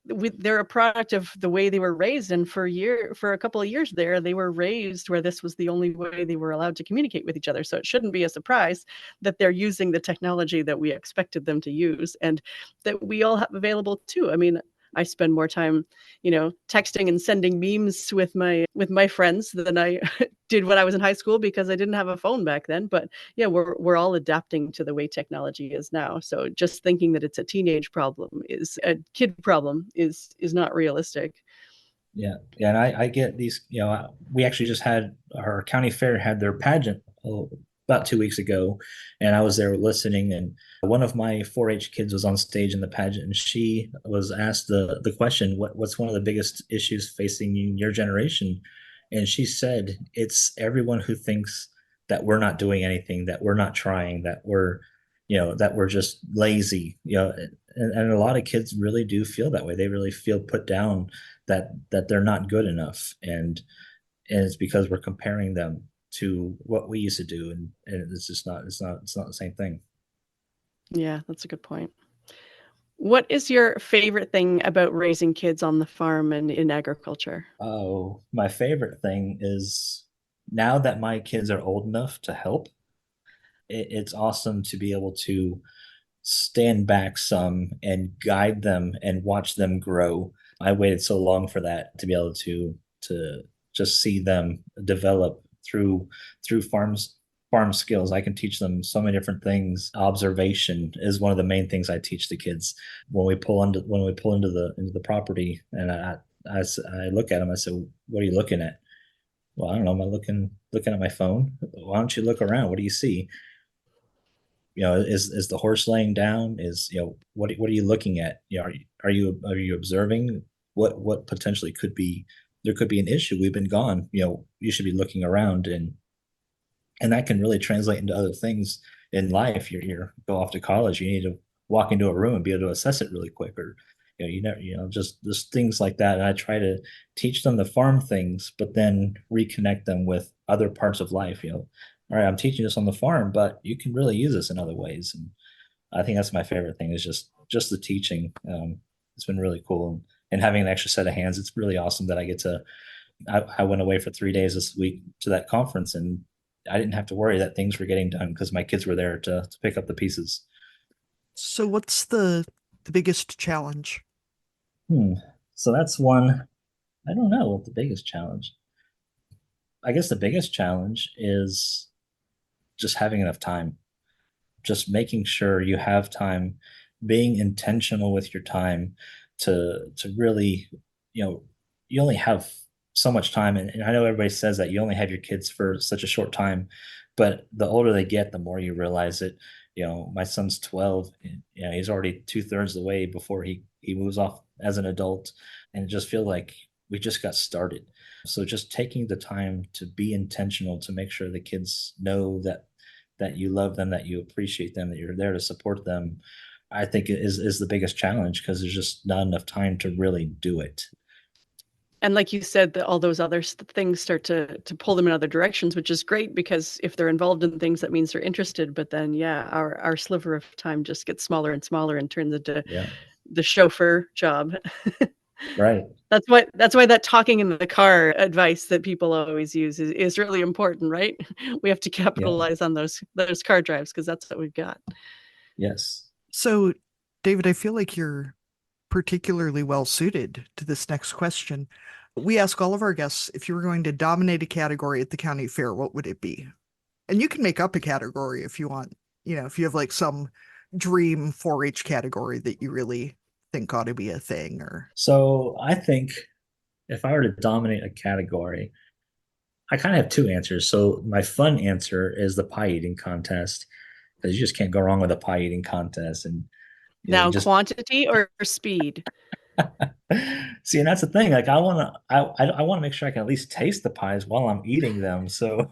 they're a product of the way they were raised, and for a couple of years there, they were raised where this was the only way they were allowed to communicate with each other. So it shouldn't be a surprise that they're using the technology that we expected them to use, and that we all have available too. I mean, I spend more time, texting and sending memes with my friends than I did when I was in high school, because I didn't have a phone back then. But yeah, we're all adapting to the way technology is now. So just thinking that it's a teenage problem, is a kid problem, is not realistic. Yeah, and I get these. We actually just had our county fair had their pageant about 2 weeks ago, and I was there listening. And one of my 4-H kids was on stage in the pageant, and she was asked the question, "What's one of the biggest issues facing your generation?" And she said, "It's everyone who thinks that we're not doing anything, that we're not trying, that we're just lazy." And a lot of kids really do feel that way. They really feel put down, that they're not good enough, and it's because we're comparing them to what we used to do, and it's just not it's not the same thing. Yeah, that's a good point. What is your favorite thing about raising kids on the farm and in agriculture? Oh, my favorite thing is, now that my kids are old enough to help, it's awesome to be able to stand back some and guide them and watch them grow. I waited so long for that, to be able to just see them develop through farm skills. I can teach them so many different things. Observation is one of the main things I teach the kids. When we pull into the property, and I look at them, I say, "What are you looking at?" "Well, I don't know. I'm looking at my phone." "Why don't you look around? What do you see?" Is the horse laying down? What are you looking at? Are you observing what potentially could be? There could be an issue. We've been gone. You should be looking around, and that can really translate into other things in life. You go off to college, you need to walk into a room and be able to assess it really quick, or just things like that. And I try to teach them the farm things, but then reconnect them with other parts of life. All right, I'm teaching this on the farm, but you can really use this in other ways. And I think that's my favorite thing, is just the teaching. It's been really cool, and having an extra set of hands. It's really awesome that I get to. I went away for 3 days this week to that conference, and I didn't have to worry that things were getting done, because my kids were there to pick up the pieces. So what's the biggest challenge? Hmm. So that's one. I don't know what the biggest challenge. I guess the biggest challenge is just having enough time, just making sure you have time, being intentional with your time, to really, you only have so much time. And I know everybody says that you only have your kids for such a short time, but the older they get, the more you realize it. My son's 12. He's already 2/3 of the way before he moves off as an adult, and it just feels like we just got started. So just taking the time to be intentional, to make sure the kids know that you love them, that you appreciate them, that you're there to support them. I think is the biggest challenge because there's just not enough time to really do it. And like you said, all those other things start to pull them in other directions, which is great because if they're involved in things, that means they're interested. But then, yeah, our sliver of time just gets smaller and smaller and turns into Yeah. the chauffeur job. Right. That's why that talking in the car advice that people always use is really important, right? We have to Yeah. capitalize on those car drives because that's what we've got. Yes. So, David, I feel like you're particularly well suited to this next question. We ask all of our guests, if you were going to dominate a category at the county fair, what would it be? And you can make up a category if you want. If you have like some dream 4-H category that you really think ought to be a thing, or So I think if I were to dominate a category, I kind of have two answers. So my fun answer is the pie eating contest because you just can't go wrong with a pie eating contest, and you Now, just quantity or speed? see, and that's the thing. Like I want to make sure I can at least taste the pies while I'm eating them. So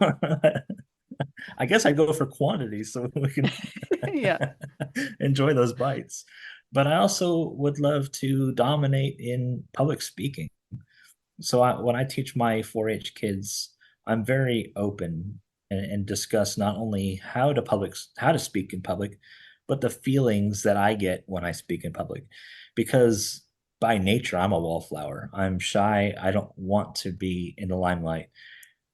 I guess I go for quantity so we can Yeah. enjoy those bites. But I also would love to dominate in public speaking. So when I teach my 4-H kids, I'm very open and discuss not only how to speak in public, but the feelings that I get when I speak in public. Because by nature, I'm a wallflower. I'm shy. I don't want to be in the limelight,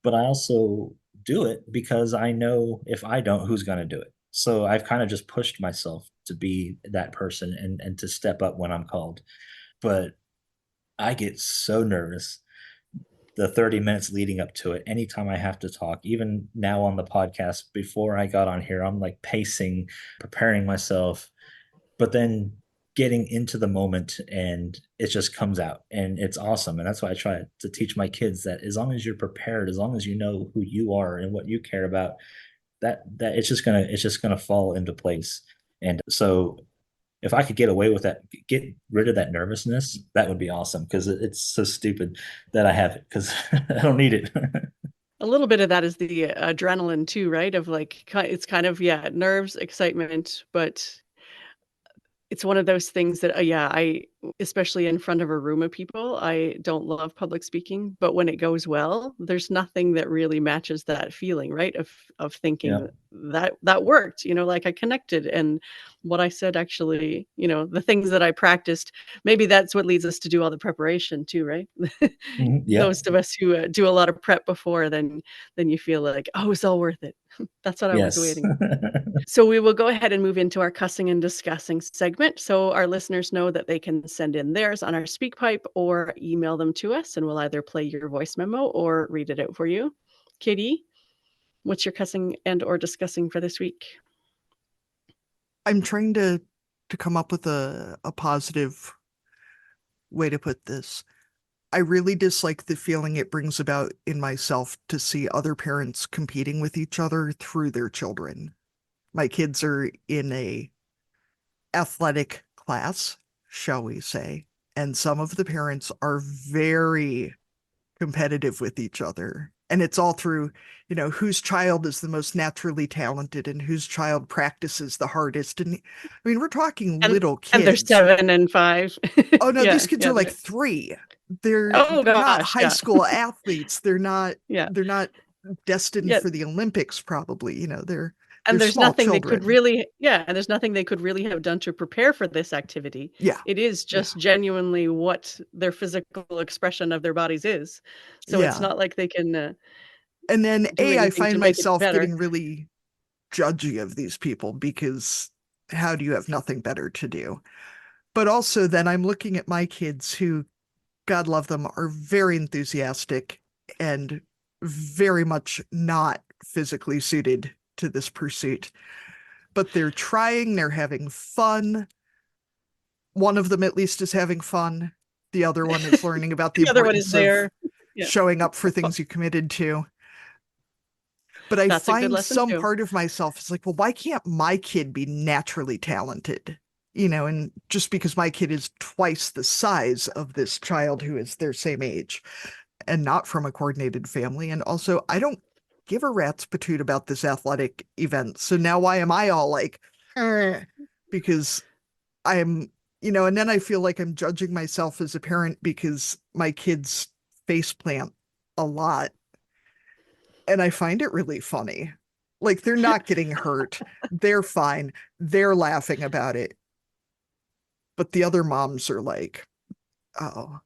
but I also do it because I know if I don't, who's going to do it? So I've kind of just pushed myself to be that person and to step up when I'm called. But I get so nervous the 30 minutes leading up to it. Anytime I have to talk, even now on the podcast, before I got on here, I'm like pacing, preparing myself, but then getting into the moment and it just comes out and it's awesome. And that's why I try to teach my kids that as long as you're prepared, as long as you know who you are and what you care about, that it's just gonna fall into place. And so if I could get away with that, get rid of that nervousness, that would be awesome because it's so stupid that I have it because I don't need it. A little bit of that is the adrenaline too, right? Of like, it's kind of, yeah, nerves, excitement, but it's one of those things that, yeah, especially in front of a room of people, I don't love public speaking, but when it goes well, there's nothing that really matches that feeling, right? Of Yeah. thinking that worked, like I connected and what I said actually, the things that I practiced, maybe that's what leads us to do all the preparation too, right? Mhm. Yeah. Those of us who do a lot of prep before, then you feel like, oh, it's all worth it. That's what I was Yes. waiting. So we will go ahead and move into our cussing and discussing segment. So our listeners know that they can send in theirs on our speak pipe or email them to us, and we'll either play your voice memo or read it out for you. Katie, what's your cussing and or discussing for this week? I'm trying to come up with a positive way to put this. I really dislike the feeling it brings about in myself to see other parents competing with each other through their children. My kids are in a athletic class, shall we say, and some of the parents are very competitive with each other. And it's all through, whose child is the most naturally talented and whose child practices the hardest. And I mean, we're talking And little and they're kids. 7 and 5. Oh no, these Yeah, kids yeah. are like 3. They're Oh they're not gosh, high yeah. school athletes. They're not Yeah. they're not destined Yeah. for the Olympics probably. They're And there's small nothing they could children. really, yeah, and there's nothing they could really have done to prepare for this activity. Yeah. It is Yeah. just genuinely what their physical expression of their bodies is. So it's Yeah. not like they can And then do I anything to find make it myself better. getting really judgy of these people because how do you have nothing better to do? But also then I'm looking at my kids who, God love them, are very enthusiastic and very much not physically suited to this pursuit. But they're trying, they're having fun. One of them at least is having fun. The other one is learning about the The other one is importance of there. Yeah. showing up for things you committed to. But I That's a good find lesson some too. part of myself is like, well, why can't my kid be naturally talented? And just because my kid is twice the size of this child who is their same age and not from a coordinated family. And also, I don't give a rat's patoot about this athletic event. So now why am I all like, because I'm, and then I feel like I'm judging myself as a parent because my kids faceplant a lot. And I find it really funny. Like they're not getting hurt. They're fine. They're laughing about it. But the other moms are like, oh,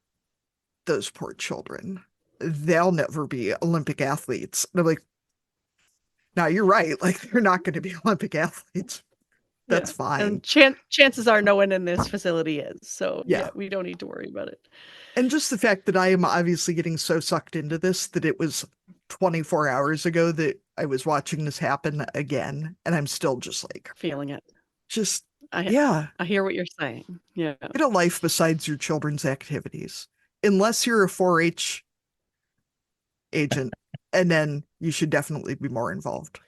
those poor children. They'll never be Olympic athletes. And I'm like, now you're right. Like they're not going to be Olympic athletes. That's Yeah. fine. And chances are no one in this facility is. So Yeah. we don't need to worry about it. And just the fact that I am obviously getting so sucked into this that it was 24 hours ago that I was watching this happen again. And I'm still just like, feeling it. just, I hear what you're saying. Yeah. Get a life besides your children's activities. Unless you're a 4-H agent, and then you should definitely be more involved.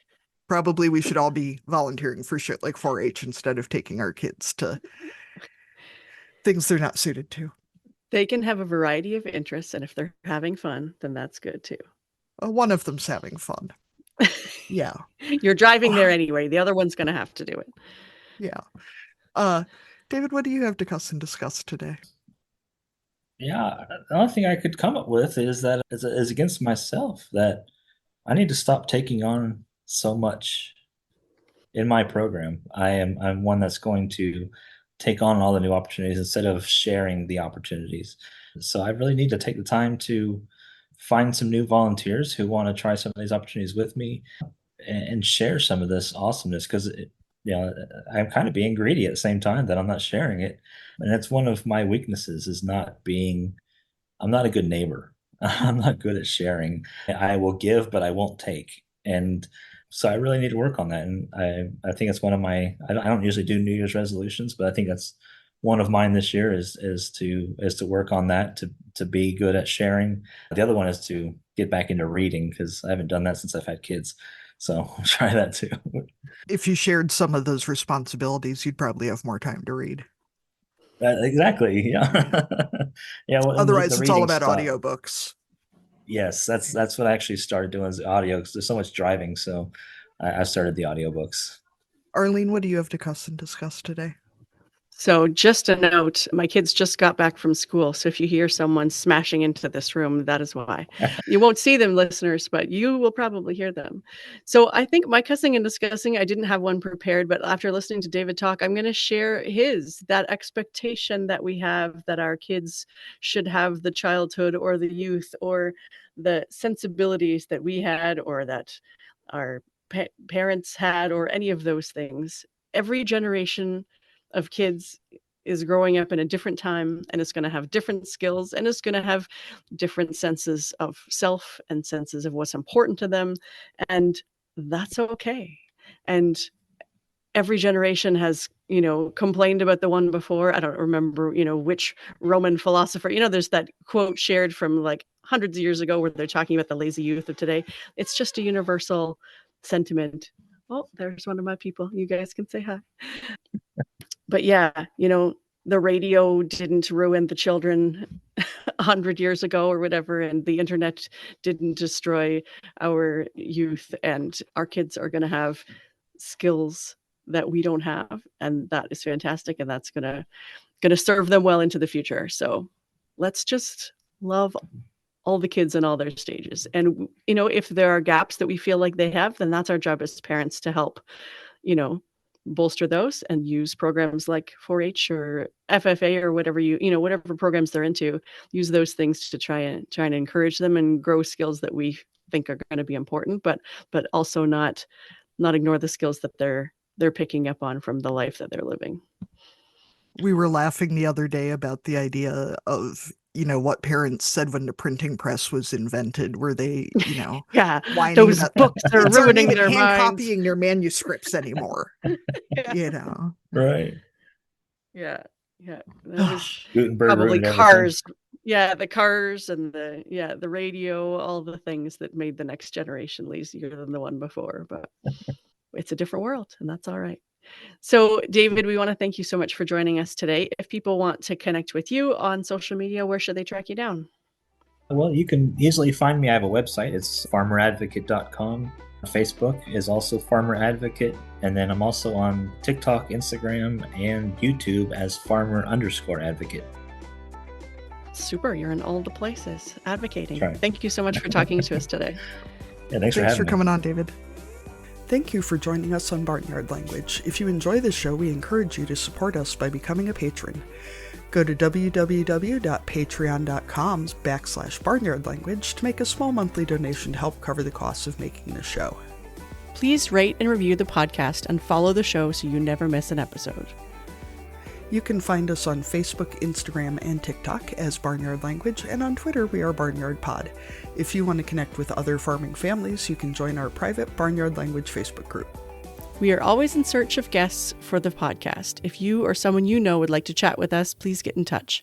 Probably we should all be volunteering for shit like 4-H instead of taking our kids to things they're not suited to. They can have a variety of interests, and if they're having fun, then that's good too. One of them's having fun. Yeah. You're driving there anyway. The other one's going to have to do it. Yeah. David, what do you have to cuss and discuss today? Yeah, the only thing I could come up with is that is against myself, that I need to stop taking on so much in my program. I'm one that's going to take on all the new opportunities instead of sharing the opportunities. So I really need to take the time to find some new volunteers who want to try some of these opportunities with me and share some of this awesomeness, because I'm kind of being greedy at the same time that I'm not sharing it. And that's one of my weaknesses, is I'm not a good neighbor. I'm not good at sharing. I will give, but I won't take. And so I really need to work on that. And I think it's one of my, I don't usually do New Year's resolutions, but I think that's one of mine this year is to work on that, to be good at sharing. The other one is to get back into reading, because I haven't done that since I've had kids. So I'll try that too. If you shared some of those responsibilities, you'd probably have more time to read. Exactly. Yeah. Yeah. Well, Otherwise, the it's all reading about stuff. audiobooks. Yes, that's what I actually started doing, is audio, because there's so much driving. So I started the audiobooks. Arlene, what do you have to cuss and discuss today? So just a note, my kids just got back from school. So if you hear someone smashing into this room, that is why. You won't see them, listeners, but you will probably hear them. So I think my cussing and discussing, I didn't have one prepared, but after listening to David talk, I'm going to share that expectation that we have that our kids should have the childhood or the youth or the sensibilities that we had, or that our parents had, or any of those things. Every generation of kids is growing up in a different time, and it's going to have different skills, and it's going to have different senses of self and senses of what's important to them. And that's okay. And every generation has, complained about the one before. I don't remember, which Roman philosopher, there's that quote shared from like hundreds of years ago where they're talking about the lazy youth of today. It's just a universal sentiment. Oh, there's one of my people. You guys can say hi. But yeah, the radio didn't ruin the children 100 years ago or whatever, and the internet didn't destroy our youth, and our kids are going to have skills that we don't have, and that is fantastic, and that's going to serve them well into the future. So let's just love all the kids in all their stages. And if there are gaps that we feel like they have, then that's our job as parents to help bolster those and use programs like 4-H or FFA or whatever whatever programs they're into. Use those things to try and encourage them and grow skills that we think are going to be important, but also not ignore the skills that they're picking up on from the life that they're living. We were laughing the other day about the idea of what parents said when the printing press was invented, where they yeah, whining those about books are ruining their hand minds. copying their manuscripts anymore. Right. Yeah. That was Gutenberg probably ruined cars. everything. Yeah, the cars and the radio, all the things that made the next generation lazier than the one before. But it's a different world, and that's all right. So, David, we want to thank you so much for joining us today. If people want to connect with you on social media, where should they track you down? Well, you can easily find me. I have a website. It's farmeradvocate.com. Facebook is also Farmer Advocate. And then I'm also on TikTok, Instagram, and YouTube as Farmer_Advocate. Super. You're in all the places advocating. Right. Thank you so much for talking to us today. Yeah, thanks for coming on, David. Thank you for joining us on Barnyard Language. If you enjoy this show, we encourage you to support us by becoming a patron. Go to www.patreon.com/barnyardlanguage to make a small monthly donation to help cover the costs of making the show. Please rate and review the podcast and follow the show so you never miss an episode. You can find us on Facebook, Instagram, and TikTok as Barnyard Language, and on Twitter we are Barnyard Pod. If you want to connect with other farming families, you can join our private Barnyard Language Facebook group. We are always in search of guests for the podcast. If you or someone you know would like to chat with us, please get in touch.